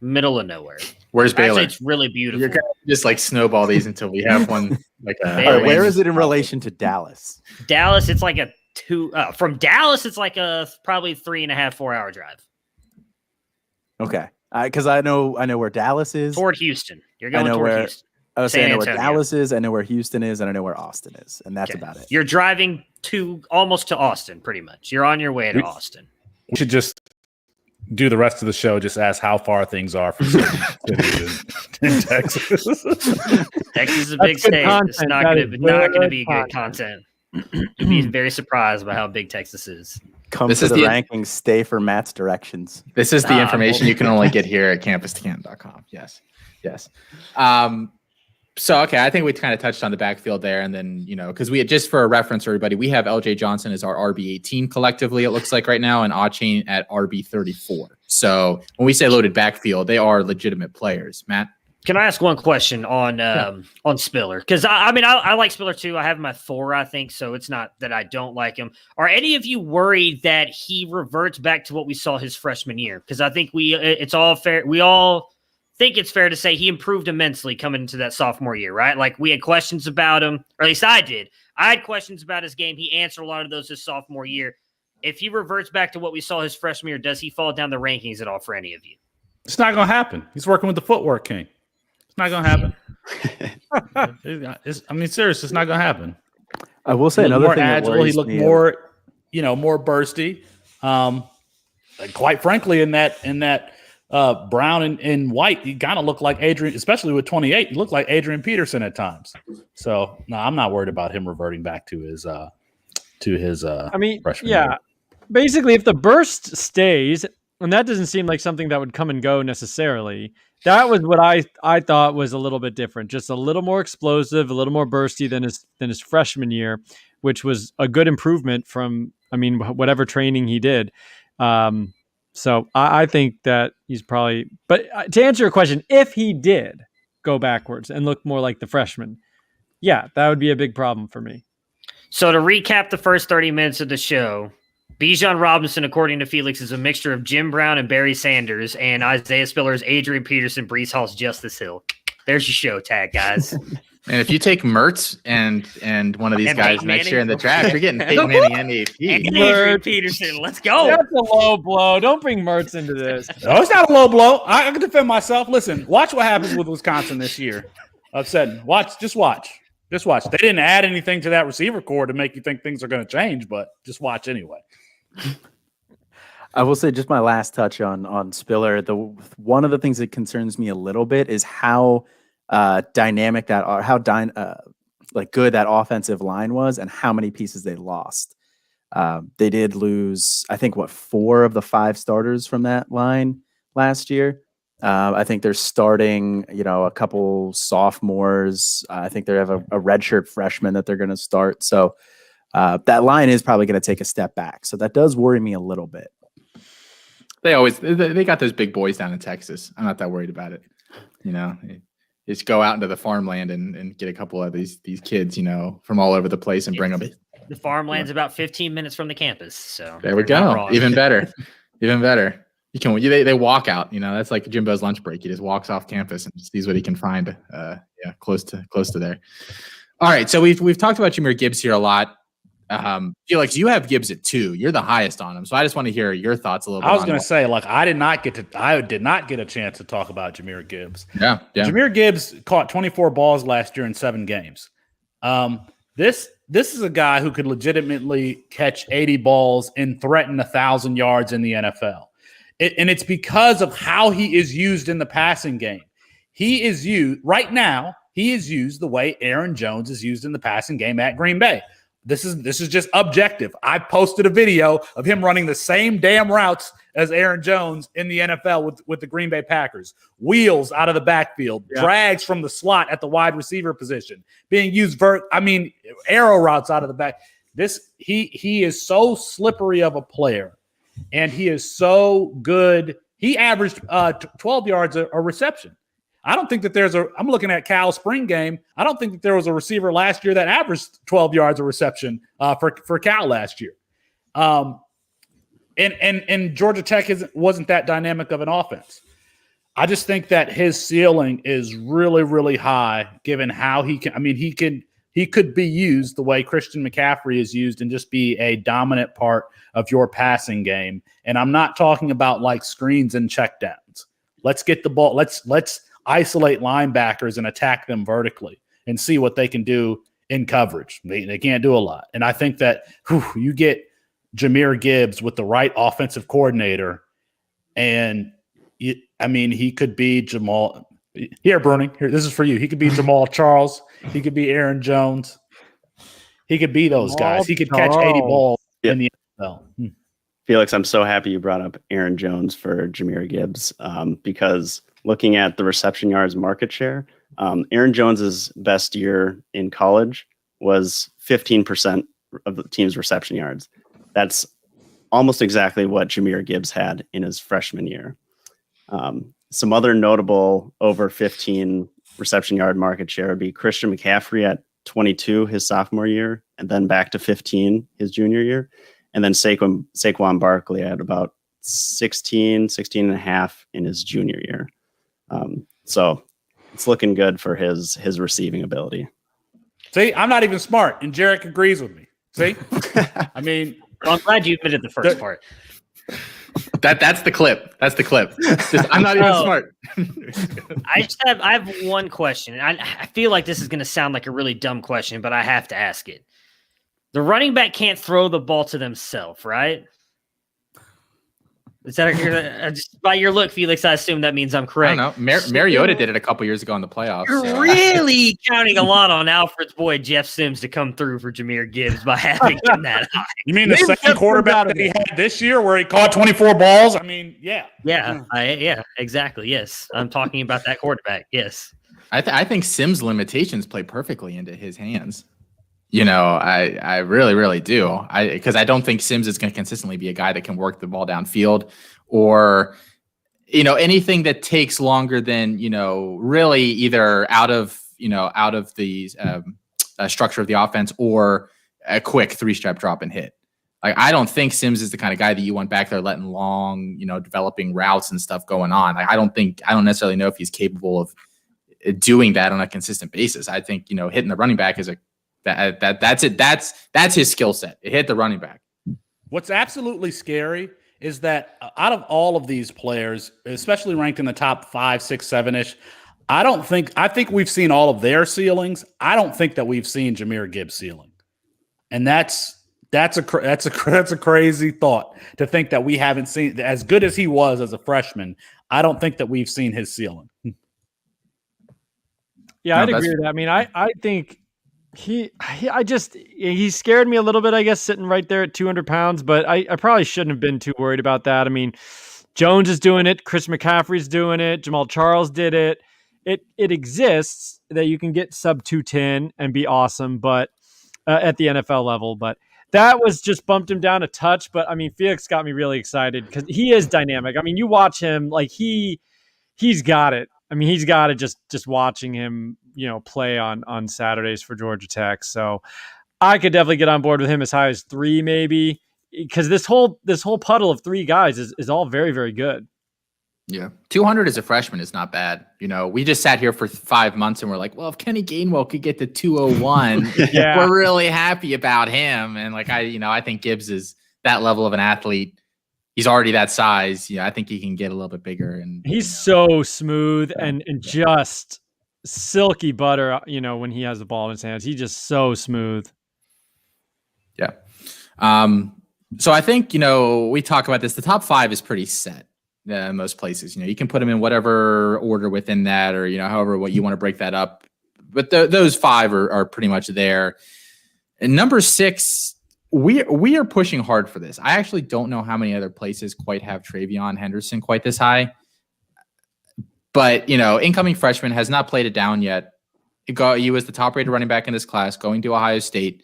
Middle of nowhere. Where's Baylor? Actually, it's really beautiful. You're gonna just like snowball these until we have one. Like where is it in relation to Dallas? Dallas, it's like from Dallas, it's like a probably 3.5, 4 hour drive. Okay, because I know where Dallas is. Toward Houston, you're going toward Houston. I was saying I know where Dallas is, I know where Houston is, and I know where Austin is, and that's about it. You're driving almost to Austin, pretty much. You're on your way to Austin. We should just do the rest of the show, just ask how far things are from cities in Texas. Texas is a big state. Content. It's not going to be good content. You'd be very surprised by how big Texas is. Come to the rankings, stay for Matt's directions. This is the information you can only get here at Campus2Canton.com. Yes. So, okay, I think we kind of touched on the backfield there. And then, because we had, just for a reference, everybody, we have LJ Johnson as our RB18 collectively, it looks like right now, and A-Chain at RB34. So when we say loaded backfield, they are legitimate players. Matt? Can I ask one question on Spiller? Because I like Spiller too. I have him at 4, I think. So it's not that I don't like him. Are any of you worried that he reverts back to what we saw his freshman year? Because I think it's all fair. We all think it's fair to say he improved immensely coming into that sophomore year, right? Like we had questions about him, or at least I did. I had questions about his game. He answered a lot of those his sophomore year. If he reverts back to what we saw his freshman year, does he fall down the rankings at all for any of you? It's not going to happen. He's working with the footwork king. It's not going to happen. Seriously, it's not going to happen. I will say another more thing. Agile. He looked more, more bursty. Quite frankly, in that brown and white, he kind of looked like Adrian, especially with 28. He looked like Adrian Peterson at times. So no, I'm not worried about him reverting back to his freshman year. Basically, if the burst stays, and that doesn't seem like something that would come and go necessarily. That was what I thought was a little bit different, just a little more explosive, a little more bursty than his freshman year, which was a good improvement from, whatever training he did. So I think that he's probably, but to answer your question, if he did go backwards and look more like the freshman, yeah, that would be a big problem for me. So to recap the first 30 minutes of the show, Bijan Robinson, according to Felix, is a mixture of Jim Brown and Barry Sanders, and Isaiah Spiller is Adrian Peterson, Breece Hall's Justice Hill. There's your show tag, guys. And if you take Mertz and one of these guys next year in the draft, you're getting Peyton Manning and AP. And Adrian Peterson, let's go. That's a low blow. Don't bring Mertz into this. No, it's not a low blow. I can defend myself. Listen, watch what happens with Wisconsin this year. Just watch. They didn't add anything to that receiver core to make you think things are going to change, but just watch anyway. I will say just my last touch on Spiller. One of the things that concerns me a little bit is how dynamic good that offensive line was and how many pieces they lost. They did lose, I think, 4 of the 5 starters from that line last year. I think they're starting, a couple sophomores. I think they have a redshirt freshman that they're going to start. So that line is probably going to take a step back. So that does worry me a little bit. They got those big boys down in Texas. I'm not that worried about it. Just go out into the farmland and get a couple of these kids, from all over the place and bring them. The farmland's about 15 minutes from the campus. So there we go. Even better. They walk out, that's like Jimbo's lunch break. He just walks off campus and sees what he can find. Close to there. All right. So we've talked about Jahmyr Gibbs here a lot. Felix, you have Gibbs at 2. You're the highest on him. So I just want to hear your thoughts a little bit. I was going to say, I did not get a chance to talk about Jahmyr Gibbs. Yeah. Jahmyr Gibbs caught 24 balls last year in 7 games. This is a guy who could legitimately catch 80 balls and threaten 1,000 yards in the NFL. And it's because of how he is used in the passing game. He is used the way Aaron Jones is used in the passing game at Green Bay. This is just objective. I posted a video of him running the same damn routes as Aaron Jones in the NFL with the Green Bay Packers. Wheels out of the backfield, drags from the slot at the wide receiver position, being used arrow routes out of the back. He is so slippery of a player, and he is so good. He averaged 12 yards a reception. I don't think that I'm looking at Cal's spring game. I don't think that there was a receiver last year that averaged 12 yards a reception for Cal last year. And Georgia Tech wasn't that dynamic of an offense. I just think that his ceiling is really, really high given how he could be used the way Christian McCaffrey is used and just be a dominant part of your passing game. And I'm not talking about like screens and checkdowns. Let's get the ball. Let's isolate linebackers and attack them vertically and see what they can do in coverage. They can't do a lot. And I think that you get Jahmyr Gibbs with the right offensive coordinator, and he could be Jamal. Here, Bruni, this is for you. He could be Jamal Charles. He could be Aaron Jones. He could be those guys. He could catch 80 balls in the NFL. Felix, I'm so happy you brought up Aaron Jones for Jahmyr Gibbs because looking at the reception yards market share, Aaron Jones's best year in college was 15% of the team's reception yards. That's almost exactly what Jahmyr Gibbs had in his freshman year. Some other notable over 15 reception yard market share would be Christian McCaffrey at 22 his sophomore year, and then back to 15 his junior year. And then Saquon Barkley at about 16 and a half in his junior year. So it's looking good for his receiving ability. See, I'm not even smart, and Jarek agrees with me. See? I mean, Well, I'm glad you admitted the first part. That's the clip. That's the clip. Just, I'm not even smart. I have one question. I feel like this is going to sound like a really dumb question, but I have to ask it. The running back can't throw the ball to themselves, right? Is that just by your look, Felix? I assume that means I'm correct. I don't know. Mariota did it a couple years ago in the playoffs. You're so. really counting a lot on Alfred's boy Jeff Sims to come through for Jahmyr Gibbs by having him that high. you mean the same quarterback that he had this year where he caught 24 balls? I mean, yeah. Yeah, exactly. Yes, I'm talking about that quarterback. Yes, I think Sims' limitations play perfectly into his hands. I really, really do. Because I don't think Sims is going to consistently be a guy that can work the ball downfield or, anything that takes longer than, really either out of the structure of the offense or a quick 3-step drop and hit. Like, I don't think Sims is the kind of guy that you want back there letting long, developing routes and stuff going on. Like, I don't necessarily know if he's capable of doing that on a consistent basis. I think, hitting the running back is that's it. That's his skill set. It hit the running back. What's absolutely scary is that out of all of these players, especially ranked in the top 5, 6, 7-ish, I think we've seen all of their ceilings. I don't think that we've seen Jahmyr Gibbs' ceiling. And that's a crazy thought to think that we haven't seen, as good as he was as a freshman. I don't think that we've seen his ceiling. Yeah, I'd agree with that. I mean, I think he scared me a little bit, I guess, sitting right there at 200 pounds, but I probably shouldn't have been too worried about that. I mean, Jones is doing it. Chris McCaffrey's doing it. Jamal Charles did it. It exists that you can get sub 210 and be awesome, but at the NFL level, but that was just bumped him down a touch. But I mean, Felix got me really excited because he is dynamic. I mean, you watch him, like he's got it. I mean, he's got it just watching him, play on Saturdays for Georgia Tech. So I could definitely get on board with him as high as 3, maybe, because this whole puddle of 3 guys is all very, very good. Yeah. 200 as a freshman is not bad. We just sat here for 5 months and we're like, well, if Kenny Gainwell could get to 201, Yeah. We're really happy about him. And like, I think Gibbs is that level of an athlete. He's already that size. I think he can get a little bit bigger. And he's so smooth and just silky butter, when he has the ball in his hands. He's just so smooth. Yeah. So I think, we talk about this. The top 5 is pretty set in most places. You can put them in whatever order within that or, however what you want to break that up. But those 5 are pretty much there. And number 6, we are pushing hard for this. I actually don't know how many other places quite have TreVeyon Henderson quite this high. But, incoming freshman has not played it down yet. He was the top-rated running back in this class going to Ohio State.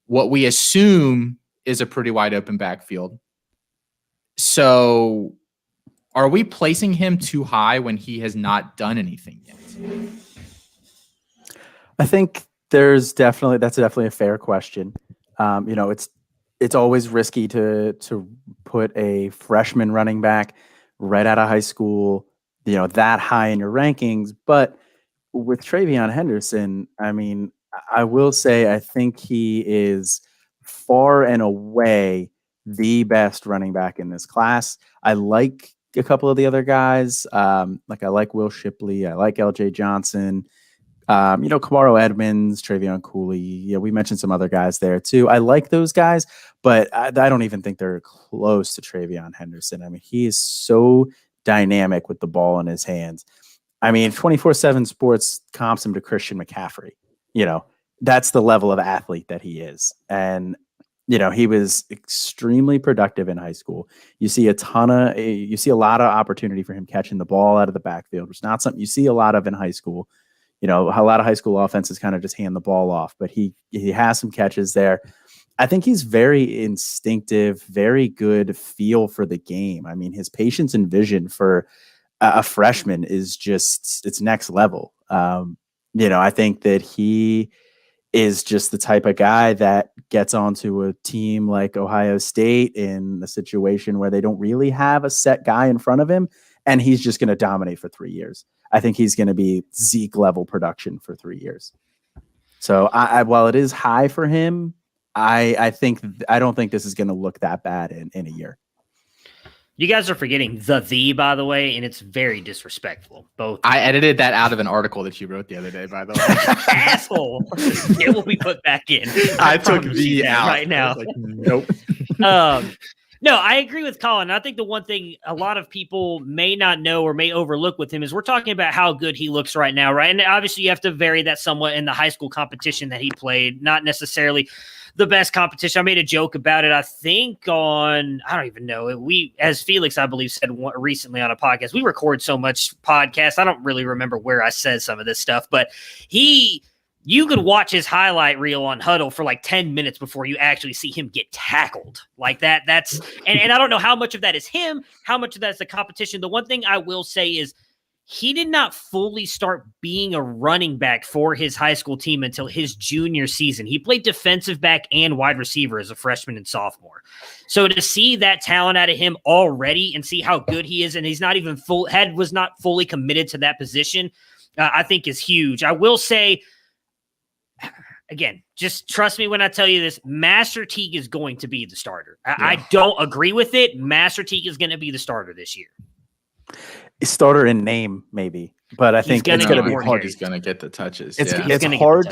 What we assume is a pretty wide open backfield. So are we placing him too high when he has not done anything yet? I think that's definitely a fair question. It's always risky to put a freshman running back right out of high school, that high in your rankings. But with TreVeyon Henderson, I mean, I will say I think he is far and away the best running back in this class. I like a couple of the other guys. I like Will Shipley. I like LJ Johnson. Kamaro Edmonds, Travion Cooley. Yeah, we mentioned some other guys there too. I like those guys, but I don't even think they're close to TreVeyon Henderson. I mean, he is so dynamic with the ball in his hands. I mean, 24/7 Sports comps him to Christian McCaffrey. That's the level of athlete that he is. And, he was extremely productive in high school. You see a lot of opportunity for him catching the ball out of the backfield, which is not something you see a lot of in high school. A lot of high school offenses kind of just hand the ball off, but he has some catches there. I think he's very instinctive, very good feel for the game. I mean, his patience and vision for a freshman is just, it's next level. I think that he is just the type of guy that gets onto a team like Ohio State in a situation where they don't really have a set guy in front of him, and he's just going to dominate for 3 years. I think he's going to be Zeke level production for 3 years. So while it is high for him, I don't think this is going to look that bad in a year. You guys are forgetting the by the way, and it's very disrespectful. Both. I edited that out of an article that you wrote the other day, by the way. Asshole. It will be put back in. I took the out right now. Like, nope. No, I agree with Colin. I think the one thing a lot of people may not know or may overlook with him is we're talking about how good he looks right now, right? And obviously you have to vary that somewhat in the high school competition that he played, not necessarily the best competition. I made a joke about it, I think I don't even know. We, as Felix, I believe, said recently on a podcast, we record so much podcast. I don't really remember where I said some of this stuff, but you could watch his highlight reel on Huddle for like 10 minutes before you actually see him get tackled like that. And I don't know how much of that is him, how much of that is the competition. The one thing I will say is he did not fully start being a running back for his high school team until his junior season. He played defensive back and wide receiver as a freshman and sophomore. So to see that talent out of him already and see how good he is, and he's not even was not fully committed to that position, I think is huge. I will say, again, just trust me when I tell you this, Master Teague is going to be the starter. I don't agree with it. Master Teague is going to be the starter this year. Starter in name, maybe, but I think it's going to be hard. He's going to get the touches. It's hard.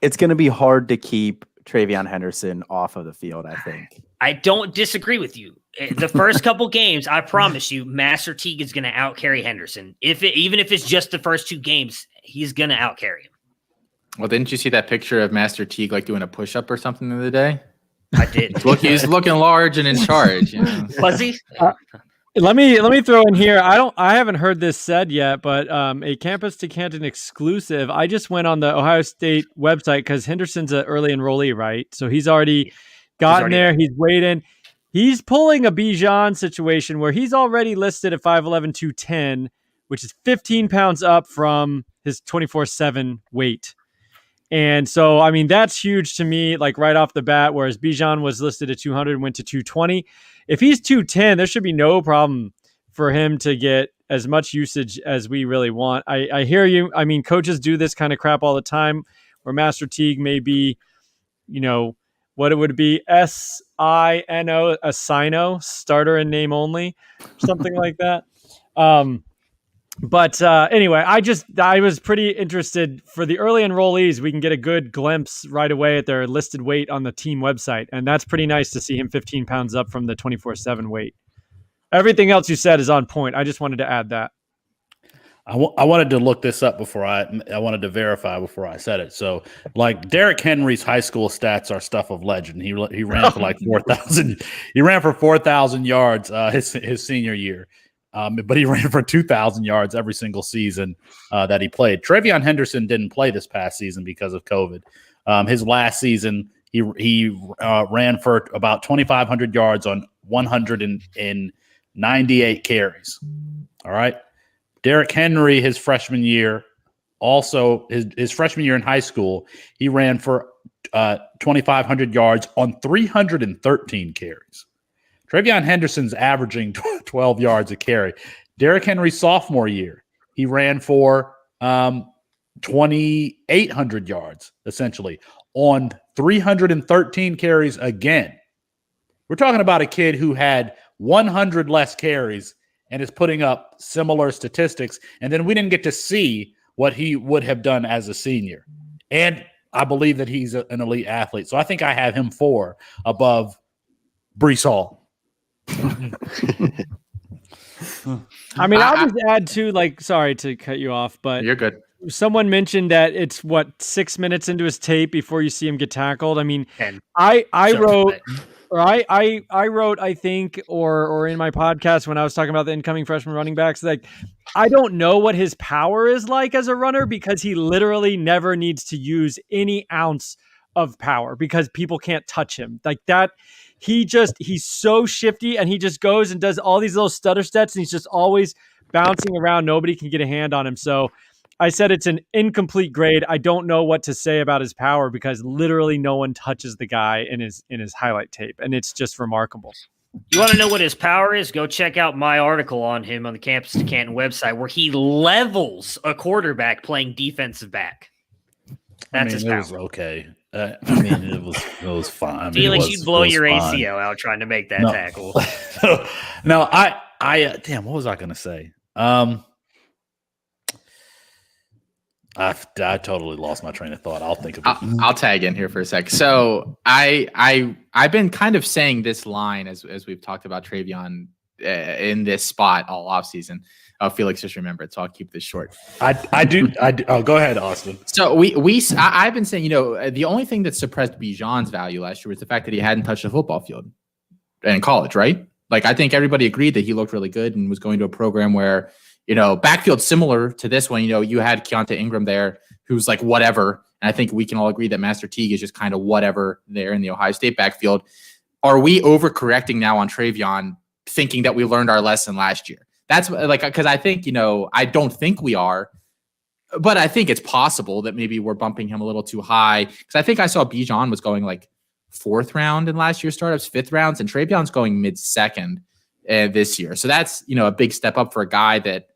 It's going to be hard to keep Travion Henderson off of the field, I think. I don't disagree with you. The first couple games, I promise you, Master Teague is going to outcarry Henderson. Even if it's just the first 2 games, he's going to outcarry him. Well, didn't you see that picture of Master Teague like doing a push-up or something the other day? I did. He's looking large and in charge. You know? Was he? Let me throw in here. I haven't heard this said yet, but a Campus2Canton exclusive. I just went on the Ohio State website because Henderson's an early enrollee, right? So he's already gotten there. He's waiting. He's pulling a Bijan situation where he's already listed at 5'11", 210, which is 15 pounds up from his 24/7 weight. And so, I mean, that's huge to me, like right off the bat, whereas Bijan was listed at 200 and went to 220. If he's 210, there should be no problem for him to get as much usage as we really want. I hear you. I mean, coaches do this kind of crap all the time where Master Teague may be, what it would be, SINO, a Sino, starter in name only, something like that. But anyway, I was pretty interested for the early enrollees. We can get a good glimpse right away at their listed weight on the team website. And that's pretty nice to see him 15 pounds up from the 24/7 weight. Everything else you said is on point. I just wanted to add that. I wanted to look this up before I wanted to verify before I said it. So, like Derrick Henry's high school stats are stuff of legend. He ran for like 4,000. He ran for 4,000 yards his senior year. But he ran for 2,000 yards every single season that he played. Travion Henderson didn't play this past season because of COVID. His last season, he ran for about 2,500 yards on 198 carries. All right. Derrick Henry, his freshman year, also his freshman year in high school, he ran for 2,500 yards on 313 carries. Travion Henderson's averaging 12 yards a carry. Derrick Henry's sophomore year, he ran for 2,800 yards, essentially, on 313 carries again. We're talking about a kid who had 100 less carries and is putting up similar statistics. And then we didn't get to see what he would have done as a senior. And I believe that he's an elite athlete. So I think I have him 4 above Breece Hall. I mean, I'll just add to, like, sorry to cut you off, but you're good. Someone mentioned that it's 6 minutes into his tape before you see him get tackled. I mean, I wrote, I think, or in my podcast when I was talking about the incoming freshman running backs, like, I don't know what his power is like as a runner because he literally never needs to use any ounce of power because people can't touch him like that. he's so shifty, and he just goes and does all these little stutter steps, and he's just always bouncing around. Nobody can get a hand on him. So I said it's an incomplete grade. I don't know what to say about his power because literally no one touches the guy in his highlight tape, and it's just remarkable. You want to know what his power is? Go check out my article on him on the Campus to Canton website where he levels a quarterback playing defensive back. That's his power. It was okay. It was fine. Felix, you'd blow your ACL out trying to make that tackle. No, I damn, what was I going to say? I totally lost my train of thought. I'll think of it. I'll tag in here for a sec. So I've been kind of saying this line as we've talked about Travion in this spot all offseason. Oh, Felix just remembered, so I'll keep this short. I do. Oh, go ahead, Austin. So I've been saying, the only thing that suppressed Bijan's value last year was the fact that he hadn't touched a football field in college, right? Like, I think everybody agreed that he looked really good and was going to a program where, backfield similar to this one. You had Keontae Ingram there, who's like whatever. And I think we can all agree that Master Teague is just kind of whatever there in the Ohio State backfield. Are we overcorrecting now on Travion, thinking that we learned our lesson last year? That's like, because I think, I don't think we are, but I think it's possible that maybe we're bumping him a little too high. Because I think I saw Bijan was going like 4th round in last year's startups, 5th rounds, and Travion's going mid-second this year. So that's, a big step up for a guy that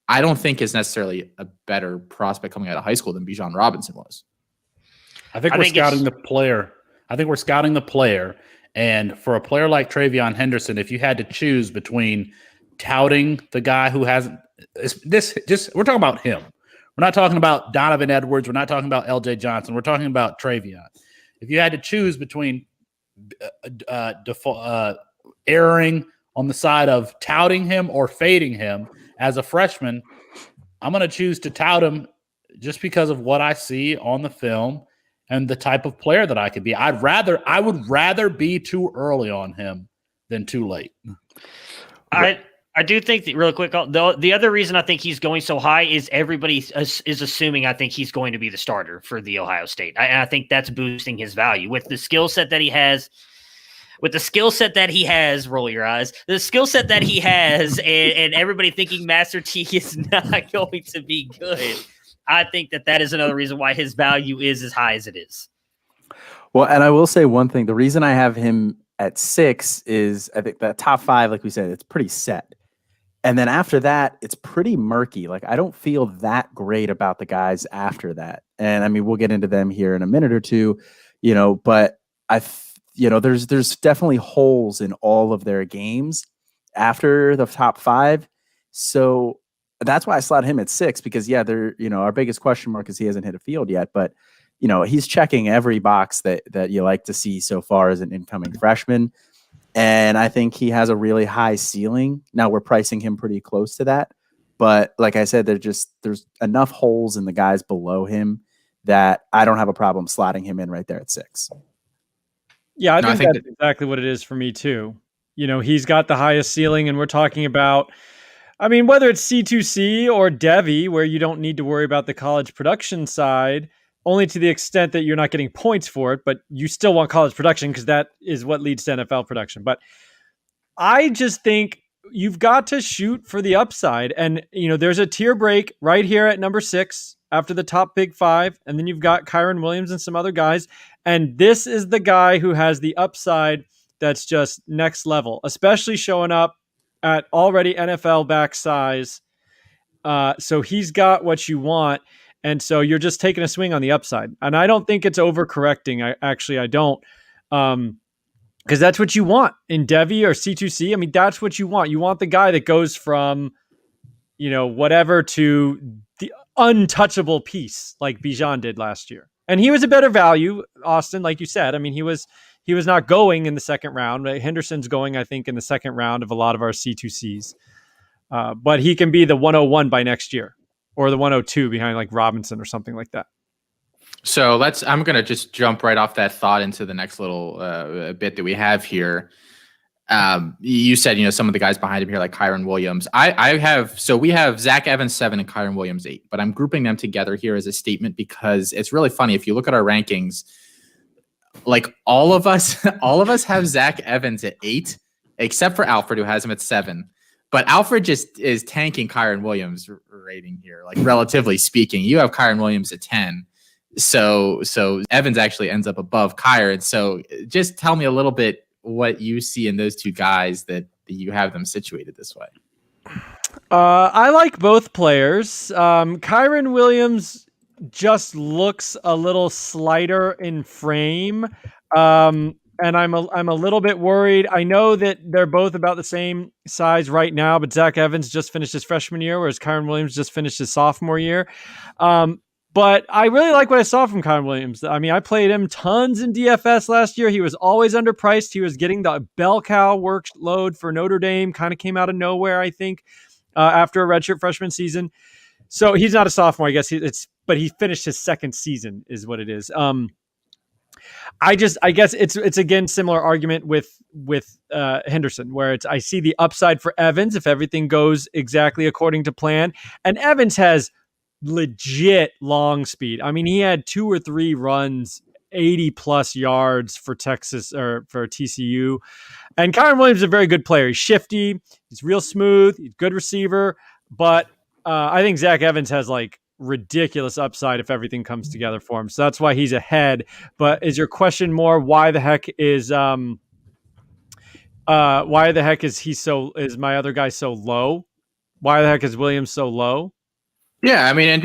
I don't think is necessarily a better prospect coming out of high school than Bijan Robinson was. I think we're scouting the player. And for a player like Travion Henderson, if you had to choose between touting the guy who hasn't we're talking about him. We're not talking about Donovan Edwards. We're not talking about LJ Johnson. We're talking about Travion. If you had to choose between erring on the side of touting him or fading him as a freshman, I'm going to choose to tout him just because of what I see on the film and the type of player that I could be. I would rather be too early on him than too late. I do think that, real quick, the other reason I think he's going so high is everybody is assuming I think he's going to be the starter for the Ohio State. And I think that's boosting his value with the skill set that he has. Roll your eyes. The skill set that he has, and everybody thinking Master T is not going to be good. I think that is another reason why his value is as high as it is. Well, and I will say one thing. The reason I have him at 6 is I think that top 5, like we said, it's pretty set. And then after that, it's pretty murky. Like, I don't feel that great about the guys after that. And I mean, we'll get into them here in a minute or two, but there's definitely holes in all of their games after the top 5. So that's why I slot him at 6 because they're, our biggest question mark is he hasn't hit a field yet, but he's checking every box that you like to see so far as an incoming freshman. And I think he has a really high ceiling. Now we're pricing him pretty close to that. But like I said, there's enough holes in the guys below him that I don't have a problem slotting him in right there at 6. Yeah, I think that's exactly what it is for me too. He's got the highest ceiling, and we're talking about, whether it's C2C or Devi, where you don't need to worry about the college production side, only to the extent that you're not getting points for it, but you still want college production because that is what leads to NFL production. But I just think you've got to shoot for the upside. And, there's a tier break right here at number 6 after the top big 5. And then you've got Kyron Williams and some other guys. And this is the guy who has the upside that's just next level, especially showing up at already NFL back size. So he's got what you want. And so you're just taking a swing on the upside. And I don't think it's overcorrecting. I don't. Because that's what you want in Devi or C2C. That's what you want. You want the guy that goes from, whatever to the untouchable piece like Bijan did last year. And he was a better value, Austin, like you said. He was not going in the second round. Right? Henderson's going, I think, in the second round of a lot of our C2Cs. But he can be the 101 by next year. Or the 102 behind like Robinson or something like that. So I'm going to just jump right off that thought into the next little bit that we have here. You said, some of the guys behind him here, like Kyron Williams. We have Zach Evans 7 and Kyron Williams 8, but I'm grouping them together here as a statement because it's really funny. If you look at our rankings, like all of us have Zach Evans at 8, except for Alfred, who has him at 7. But Alfred just is tanking Kyron Williams rating here, like relatively speaking. You have Kyron Williams at 10. So Evans actually ends up above Kyron. So just tell me a little bit what you see in those two guys that you have them situated this way. I like both players. Kyron Williams just looks a little slighter in frame. And I'm a little bit worried. I know that they're both about the same size right now, but Zach Evans just finished his freshman year, whereas Kyron Williams just finished his sophomore year. But I really like what I saw from Kyron Williams. I mean, I played him tons in DFS last year. He was always underpriced. He was getting the bell cow workload for Notre Dame, kind of came out of nowhere, I think, after a redshirt freshman season. So he's not a sophomore, I guess. But he finished his second season, is what it is. I guess it's again similar argument with Henderson, where I see the upside for Evans if everything goes exactly according to plan, and Evans has legit long speed. I mean, he had 2 or 3 runs, 80 plus yards for Texas or for TCU, and Kyron Williams is a very good player. He's shifty, he's real smooth, he's a good receiver, but I think Zach Evans has like ridiculous upside if everything comes together for him. So that's why he's ahead. But is your question more why the heck is is my other guy so low? Why the heck is Williams so low? Yeah, I mean, and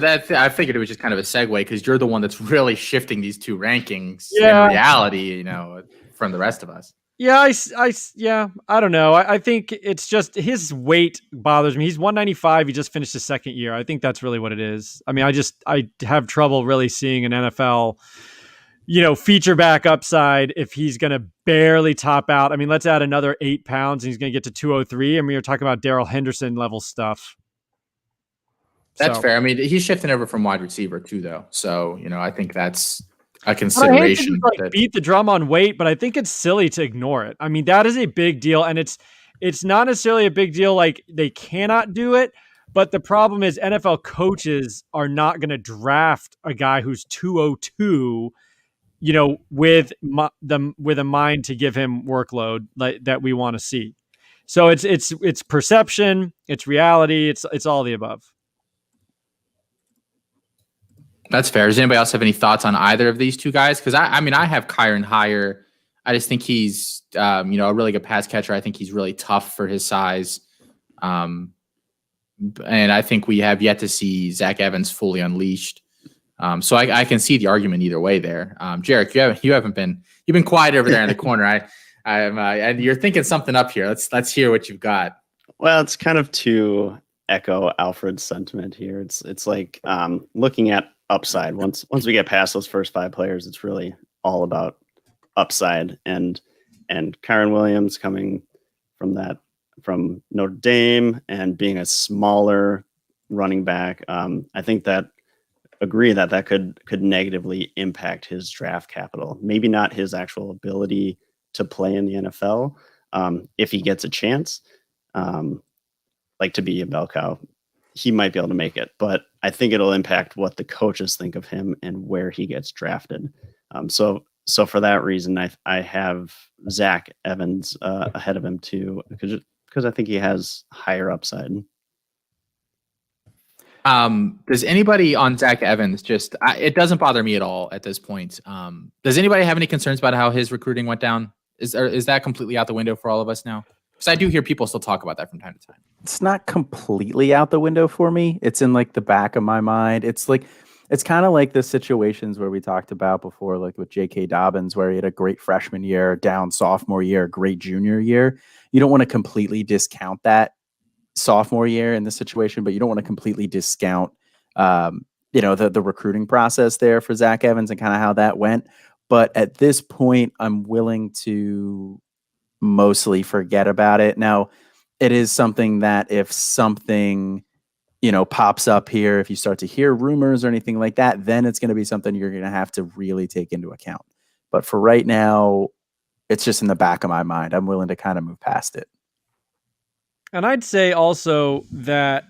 that I figured it was just kind of a segue because you're the one that's really shifting these two rankings in reality, from the rest of us. Yeah, I don't know. I think it's just his weight bothers me. He's 195. He just finished his second year. I think that's really what it is. I mean, I have trouble really seeing an NFL, feature back upside if he's going to barely top out. I mean, let's add another 8 pounds and he's going to get to 203. I mean, you're talking about Darrell Henderson level stuff. That's fair. I mean, he's shifting over from wide receiver too, though. So, I think that's a consideration. I hate to beat the drum on weight, but I think it's silly to ignore it. I mean, that is a big deal, and it's not necessarily a big deal like they cannot do it, but the problem is NFL coaches are not going to draft a guy who's 202, with a mind to give him workload that we want to see. So it's perception, it's reality, it's all the above. That's fair. Does anybody else have any thoughts on either of these two guys? Because I have Kyron higher. I just think he's, a really good pass catcher. I think he's really tough for his size. And I think we have yet to see Zach Evans fully unleashed. So I can see the argument either way there. Jarek, you've been quiet over there in the corner. And you're thinking something up here. Let's hear what you've got. Well, it's kind of to echo Alfred's sentiment here. It's like looking at upside. Once we get past those first 5 players, it's really all about upside. And Kyron Williams coming from Notre Dame and being a smaller running back, I think that could negatively impact his draft capital. Maybe not his actual ability to play in the NFL if he gets a chance, like to be a bell cow. He might be able to make it, but I think it'll impact what the coaches think of him and where he gets drafted. So for that reason, I have Zach Evans ahead of him too, because I think he has higher upside. Does anybody on Zach Evans it doesn't bother me at all at this point. Does anybody have any concerns about how his recruiting went down? Is that completely out the window for all of us now? Because I do hear people still talk about that from time to time. It's not completely out the window for me. It's in like the back of my mind. It's kind of like the situations where we talked about before, like with J.K. Dobbins, where he had a great freshman year, down sophomore year, great junior year. You don't want to completely discount that sophomore year in this situation, but you don't want to completely discount, the recruiting process there for Zach Evans and kind of how that went. But at this point, I'm willing to mostly forget about it. Now, it is something that if something, pops up here, if you start to hear rumors or anything like that, then it's going to be something you're going to have to really take into account. But for right now, it's just in the back of my mind. I'm willing to kind of move past it. And I'd say also that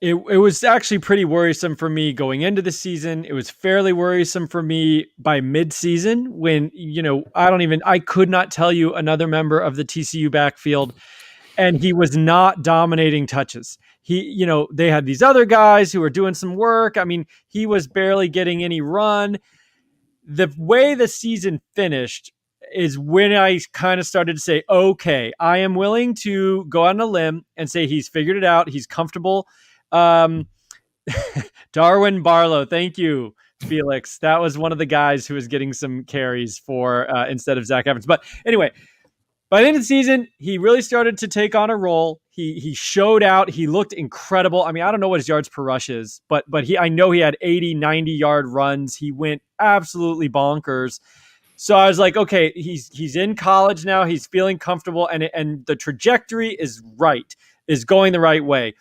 It was actually pretty worrisome for me going into the season. It was fairly worrisome for me by mid-season when, I could not tell you another member of the TCU backfield, and he was not dominating touches. They had these other guys who were doing some work. I mean, he was barely getting any run. The way the season finished is when I kind of started to say, okay, I am willing to go on a limb and say he's figured it out. He's comfortable. Darwin Barlow, thank you, Felix. That was one of the guys who was getting some carries for instead of Zach Evans. But anyway, by the end of the season, he really started to take on a role. He showed out. He looked incredible. I mean, I don't know what his yards per rush is, but I know he had 80, 90-yard runs. He went absolutely bonkers. So I was like, okay, he's in college now. He's feeling comfortable, and the trajectory is going the right way.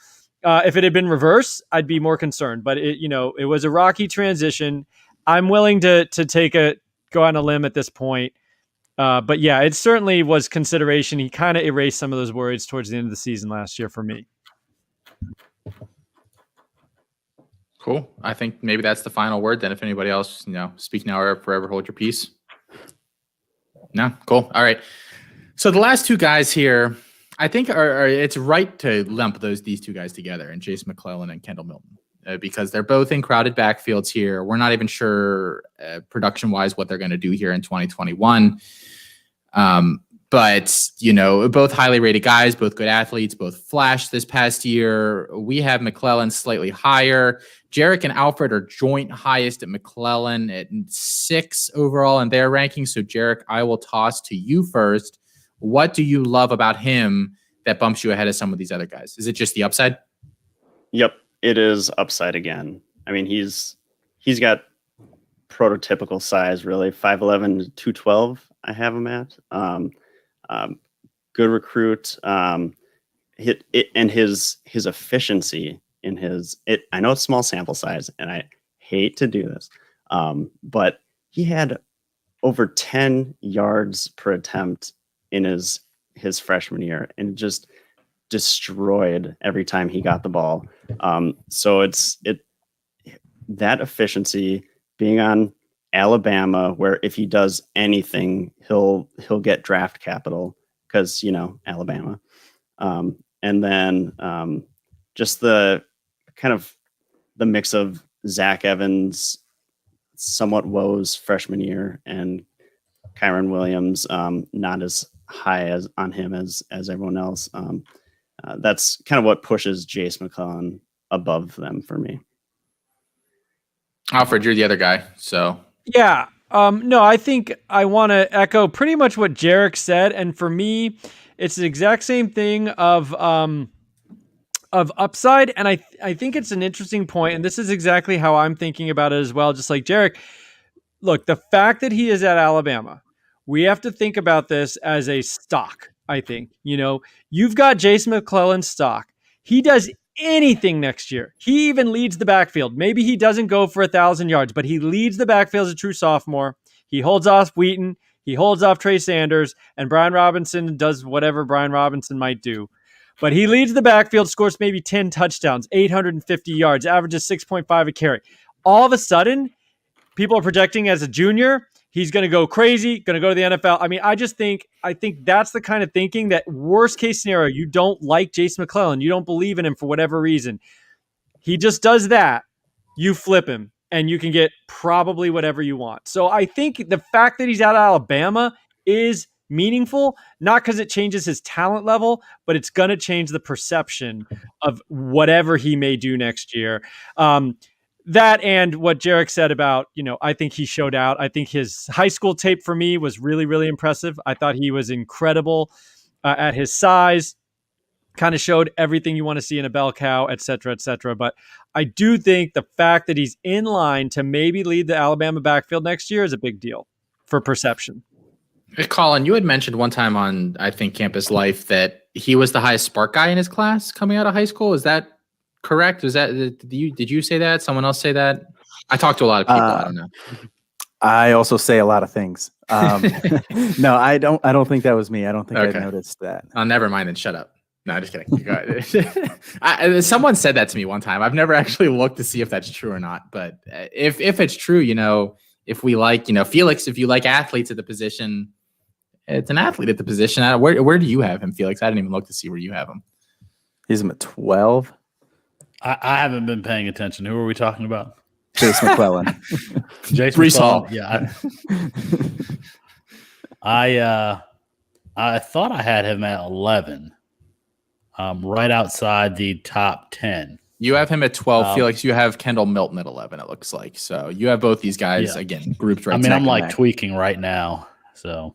If it had been reverse, I'd be more concerned. But it was a rocky transition. I'm willing to go on a limb at this point. But yeah, it certainly was consideration. He kind of erased some of those worries towards the end of the season last year for me. Cool. I think maybe that's the final word then. If anybody else, speak now or forever hold your peace. No? Cool. All right. So the last two guys here, I think it's right to lump these two guys together, and Jason McClellan and Kendall Milton, because they're both in crowded backfields here. We're not even sure production-wise what they're going to do here in 2021. But, both highly rated guys, both good athletes, both flashed this past year. We have McClellan slightly higher. Jarek and Alfred are joint highest at McClellan at 6 overall in their rankings. So, Jarek, I will toss to you first. What do you love about him that bumps you ahead of some of these other guys? Is it just the upside? Yep, it is upside again. I mean, he's got prototypical size, really, 5'11 to 212. I have him at good recruit. And his efficiency in I know it's small sample size, and I hate to do this, but he had over 10 yards per attempt in his freshman year, and just destroyed every time he got the ball. So that efficiency, being on Alabama, where if he does anything, he'll get draft capital because Alabama, and then just the kind of the mix of Zach Evans, somewhat woes freshman year, and Kyron Williams, not as high as on him as everyone else. That's kind of what pushes Jace McClellan above them for me. Alfred, you're the other guy, so. Yeah. No, I think I want to echo pretty much what Jarek said. And for me, it's the exact same thing of upside. And I think it's an interesting point, and this is exactly how I'm thinking about it as well. Just like Jarek, look, the fact that he is at Alabama, we have to think about this as a stock. I think, you've got Jason McClellan's stock. He does anything next year. He even leads the backfield. Maybe he doesn't go for 1,000 yards, but he leads the backfield as a true sophomore. He holds off Wheaton. He holds off Trey Sanders, and Brian Robinson does whatever Brian Robinson might do. But he leads the backfield, scores maybe 10 touchdowns, 850 yards, averages 6.5 a carry. All of a sudden, people are projecting as a junior, he's going to go crazy, going to go to the NFL. I mean, I think that's the kind of thinking that worst case scenario, you don't like Jason McClellan. You don't believe in him for whatever reason. He just does that. You flip him and you can get probably whatever you want. So I think the fact that he's at Alabama is meaningful, not because it changes his talent level, but it's going to change the perception of whatever he may do next year. That and what Jarek said about, I think he showed out. I think his high school tape for me was really, really impressive. I thought he was incredible at his size, kind of showed everything you want to see in a bell cow, et cetera, et cetera. But I do think the fact that he's in line to maybe lead the Alabama backfield next year is a big deal for perception. Hey, Colin, you had mentioned one time on, I think, Campus Life that he was the highest spark guy in his class coming out of high school. Is that correct? Did you say that? Someone else say that? I talked to a lot of people. I don't know. I also say a lot of things. No, I don't think that was me. I don't think I noticed that. Oh, never mind then. Shut up. No, just kidding. Go ahead. Someone said that to me one time. I've never actually looked to see if that's true or not. But if it's true, if we like, Felix, if you like athletes at the position, it's an athlete at the position. Where do you have him, Felix? I didn't even look to see where you have him. He's him at 12. I haven't been paying attention. Who are we talking about? Jace McClellan. Jace Brees Hall. Yeah. I thought I had him at 11. Right outside the top 10. You have him at 12. Felix, you have Kendall Milton at 11, it looks like. So you have both these guys, again, grouped right I'm like tweaking right now. So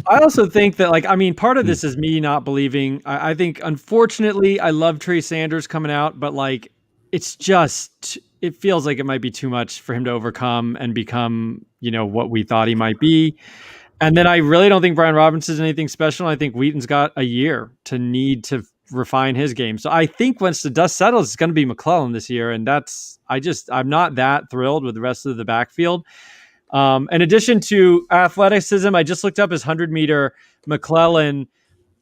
I also think that, part of this is me not believing. I think, unfortunately, I love Trey Sanders coming out, but it's just, it feels like it might be too much for him to overcome and become, what we thought he might be. And then I really don't think Brian Robinson is anything special. I think Wheaton's got a year to need to refine his game. So I think once the dust settles, it's going to be McClellan this year. And I'm not that thrilled with the rest of the backfield. In addition to athleticism, I just looked up his 100-meter. McClellan,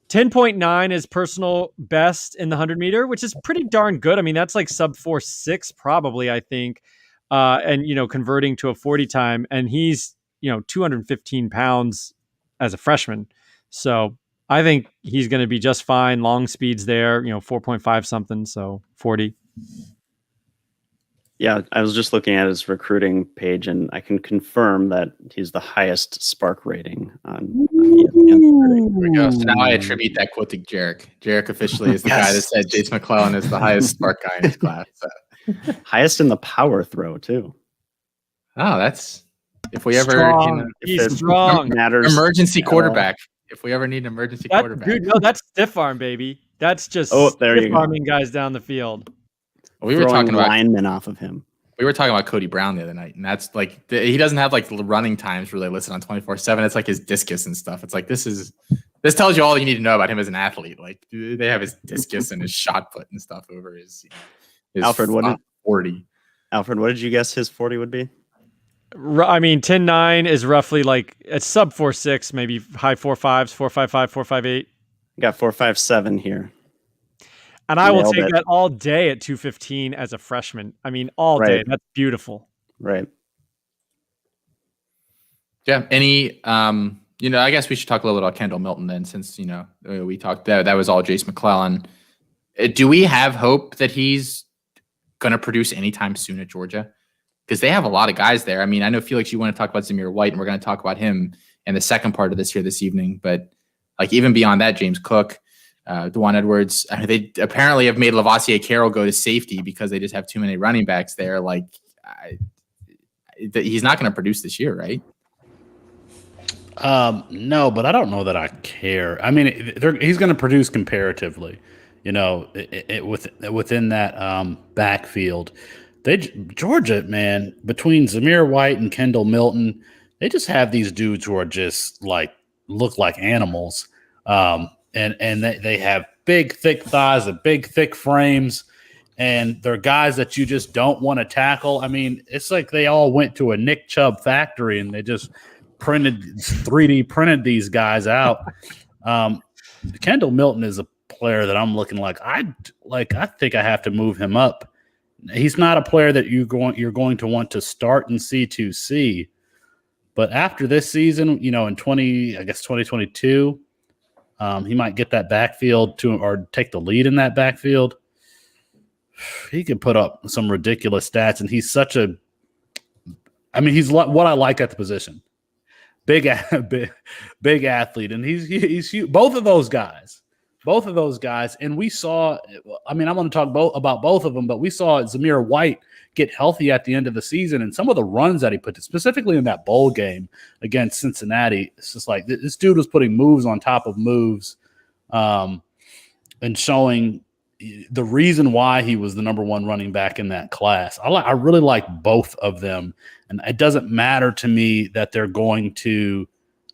10.9 is personal best in the 100-meter, which is pretty darn good. I mean, that's like sub 4.6 probably, I think. And, converting to a 40 time. And he's, 215 pounds as a freshman. So I think he's going to be just fine. Long speeds there, 4.5 something. So 40. Yeah, I was just looking at his recruiting page, and I can confirm that he's the highest Spark rating on ESPN. There we go. So now I attribute that quote to Jarek. Jarek officially is the guy that said Jace McClellan is the highest Spark guy in his class. So. Highest in the power throw, too. Oh, that's... If we ever, he's strong. Matters emergency quarterback. If we ever need an emergency quarterback, dude, no, that's stiff arm, baby. That's just stiff arming guys down the field. We were talking about linemen off of him. We were talking about Cody Brown the other night, and that's he doesn't have running times really listed on 24/7. It's like his discus and stuff. It's like this tells you all you need to know about him as an athlete. Like they have his discus and his shot put and stuff over his Alfred, 40. Alfred, what did you guess his 40 would be? 10.9 is roughly it's sub 4.6, maybe high 4.5s, 4.55, 4.58. Got 4.57 here. And I will take that all day at 215 as a freshman. I mean, all day. That's beautiful. Right. Yeah. Any, I guess we should talk a little bit about Kendall Milton then, since, we talked that was all Jace McClellan. Do we have hope that he's going to produce anytime soon at Georgia? Because they have a lot of guys there. I mean, I know, Felix, you want to talk about Zamir White, and we're going to talk about him in the second part of this evening. But even beyond that, James Cook, Dewan Edwards, they apparently have made Lavoisier Carroll go to safety because they just have too many running backs there. He's not going to produce this year, right? No, but I don't know that I care. I mean, he's going to produce comparatively, within that backfield. Georgia, man, between Zamir White and Kendall Milton, they just have these dudes who are just look like animals. And they have big, thick thighs and big, thick frames. And they're guys that you just don't want to tackle. I mean, it's like they all went to a Nick Chubb factory and they just 3D printed these guys out. Kendall Milton is a player that I'm looking I think I have to move him up. He's not a player that you're going to want to start in C2C, but after this season, in 2022, he might get that backfield or take the lead in that backfield. He could put up some ridiculous stats, and he's he's what I like at the position. Big athlete, and he's huge. Both of those guys. And we saw, I want to talk about both of them, but we saw Zamir White get healthy at the end of the season, and some of the runs that he put, specifically in that bowl game against Cincinnati, it's just this dude was putting moves on top of moves, and showing the reason why he was the number one running back in that class. I really like both of them, and it doesn't matter to me that they're going to.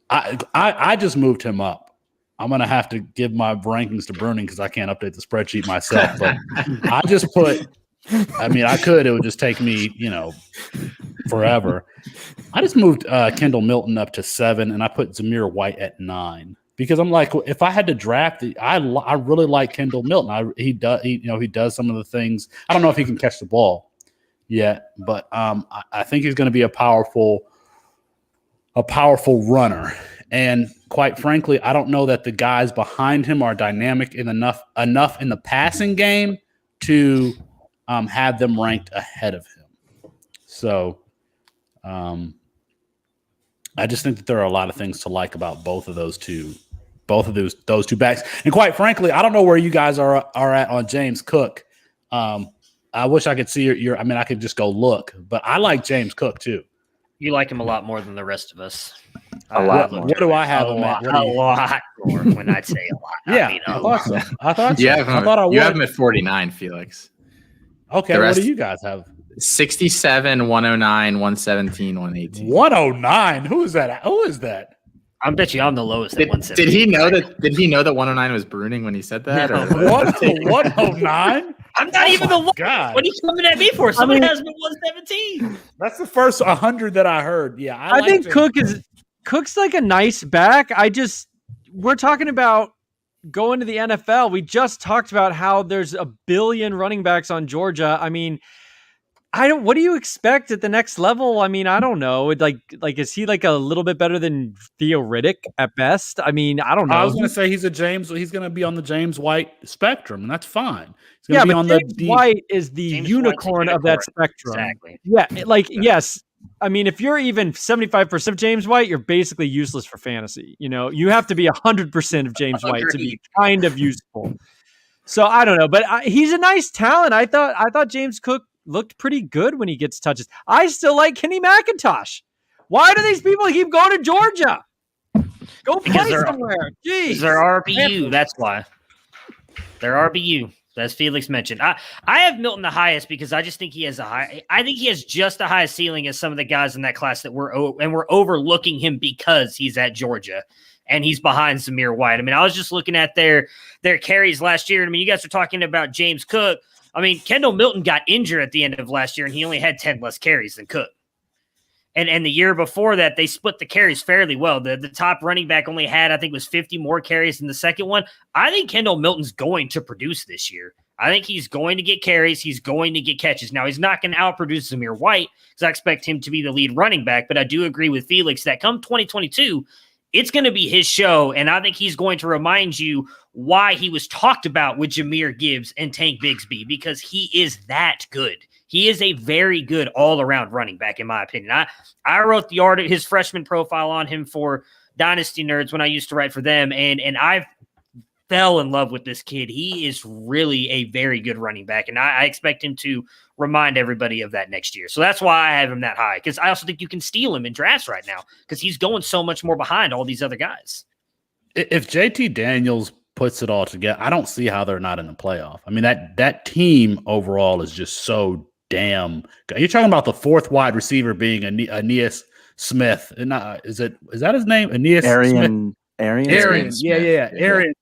I just moved him up. I'm going to have to give my rankings to Bruning because I can't update the spreadsheet myself. But I just put I could. It would just take me, forever. I just moved Kendall Milton up to 7, and I put Zamir White at 9. because I'm like, if I had to draft, I really like Kendall Milton. He does some of the things. I don't know if he can catch the ball yet, but I think he's going to be a powerful runner. And quite frankly, I don't know that the guys behind him are dynamic enough in the passing game to have them ranked ahead of him. So I just think that there are a lot of things to like about both of those two backs. And quite frankly, I don't know where you guys are at on James Cook. I wish I could see your I mean, I could just go look, but I like James Cook too. You like him a lot more than the rest of us. A lot more. What do I have him at? A lot more when I say a lot. Yeah, I mean, I thought so. I thought so. You have him, I thought I would. you have him at 49, Felix. Okay, The what rest- do you guys have? 67, 109, 117, 118. 109. Who is that? Who is that? I bet you I'm the lowest at Did 170. he know that? Did he know that 109 was bruning when he said that? No. Or? What? 109? I'm not even the lowest. God. What are you coming at me for? Someone has me 117. That's the first 100 that I heard. Yeah, I like think James. Cook's like a nice back. We're talking about going to the NFL. We just talked about how there's a billion running backs on Georgia. I mean, what do you expect at the next level? I mean, I don't know. Like, is he like a little bit better than Theo Riddick at best? I mean, I don't know. I was going to say he's going to be on the James White spectrum, and that's fine. He's Yeah, going to be but on James the White is the James unicorn White's a of that unicorn. spectrum. Exactly. Yeah, yes. I mean, if you're even 75% of James White, you're basically useless for fantasy. You know, you have to be 100% of James White to be kind of useful. So I don't know, but he's a nice talent. I thought James Cook looked pretty good when he gets touches. I still like Kenny McIntosh. Why do these people keep going to Georgia? Go play somewhere. Jeez. They're RBU. That's why. They're RBU. As Felix mentioned, I have Milton the highest because I just think he has I think he has just the highest ceiling as some of the guys in that class that we're overlooking him because he's at Georgia and he's behind Zamir White. I mean, I was just looking at their carries last year. I mean, you guys are talking about James Cook. I mean, Kendall Milton got injured at the end of last year and he only had 10 less carries than Cook. And the year before that, they split the carries fairly well. The top running back only had, I think it was 50 more carries than the second one. I think Kendall Milton's going to produce this year. I think he's going to get carries. He's going to get catches. Now, he's not going to outproduce Zamir White because I expect him to be the lead running back. But I do agree with Felix that come 2022, it's going to be his show. And I think he's going to remind you why he was talked about with Jahmyr Gibbs and Tank Bigsby, because he is that good. He is a very good all-around running back, in my opinion. I wrote his freshman profile on him for Dynasty Nerds when I used to write for them, and I fell in love with this kid. He is really a very good running back, and I expect him to remind everybody of that next year. So that's why I have him that high, because I also think you can steal him in drafts right now because he's going so much more behind all these other guys. If JT Daniels puts it all together, I don't see how they're not in the playoff. I mean, that team overall is just so damn good. You're talking about the fourth wide receiver being Aeneas Smith. And is that his name? Aeneas Smith? Arian. Yeah. Arian Smith.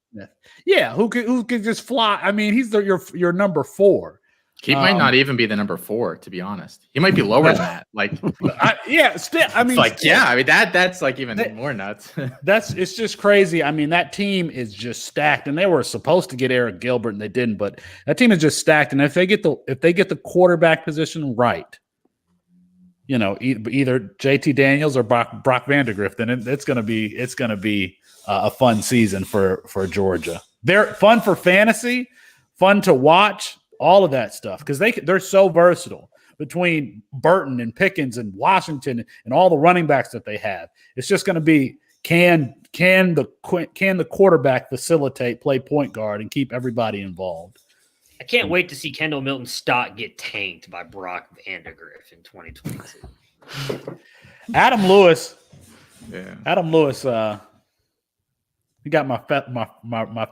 Yeah, who could just fly. I mean, he's your number 4. He might not even be the number 4, to be honest. He might be lower than that. Like, that's like even more nuts. It's just crazy. I mean, that team is just stacked, and they were supposed to get Eric Gilbert, and they didn't. But that team is just stacked, and if they get the quarterback position right, you know, either JT Daniels or Brock Vandegrift, then it's gonna be a fun season for Georgia. They're fun for fantasy, fun to watch. All of that stuff, because they're so versatile between Burton and Pickens and Washington and all the running backs that they have. It's just going to be can the quarterback play point guard and keep everybody involved. I can't wait to see Kendall Milton's stock get tanked by Brock Vandegrift in 2022. Adam Lewis. Yeah. Adam Lewis. He got my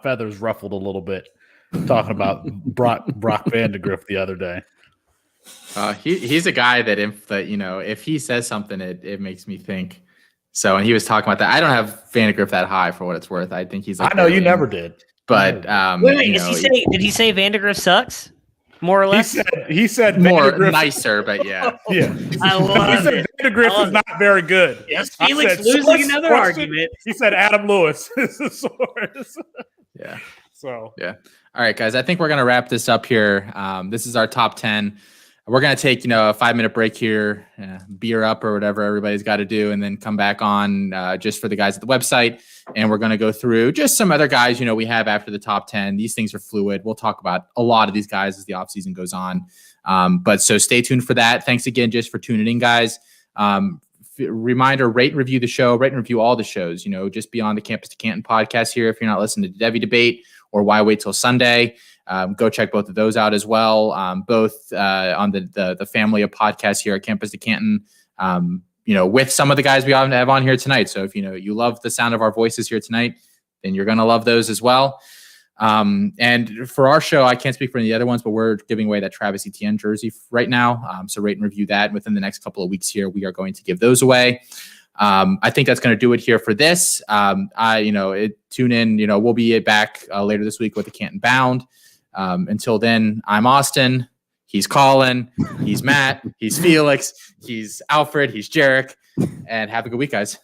feathers ruffled a little bit. Talking about Brock Vandegrift the other day. He's a guy that if he says something, it makes me think. So, and he was talking about that. I don't have Vandegrift that high for what it's worth. I think he's like, I know you never did. But wait, did he say Vandegrift sucks? more or He less. said More Vandegrift- nicer, but yeah. Yeah. I He love said it. Vandegrift I is love not very good. Yes, I Felix said, losing source another question? argument. He said Adam Lewis is the source. Yeah. So Yeah. All right, guys. I think we're going to wrap this up here. This is our top 10. We're going to take, a 5-minute break here, beer up or whatever everybody's got to do, and then come back on just for the guys at the website. And we're going to go through just some other guys, we have after the top 10. These things are fluid. We'll talk about a lot of these guys as the offseason goes on. But so stay tuned for that. Thanks again just for tuning in, guys. Reminder, rate and review the show, rate and review all the shows, just beyond the Campus to Canton podcast here. If you're not listening to Devi Debate or Why Wait Till Sunday, go check both of those out as well. Both on the family of podcasts here at Campus to Canton, with some of the guys we have on here tonight. So if you love the sound of our voices here tonight, then you're going to love those as well. And for our show, I can't speak for any of the other ones, but we're giving away that Travis Etienne jersey right now. So rate and review that. Within the next couple of weeks here, we are going to give those away. I think that's going to do it here for this. Tune in, we'll be back later this week with the Canton Bound. Until then, I'm Austin. He's Colin. He's Matt. He's Felix. He's Alfred. He's Jarek. And have a good week, guys.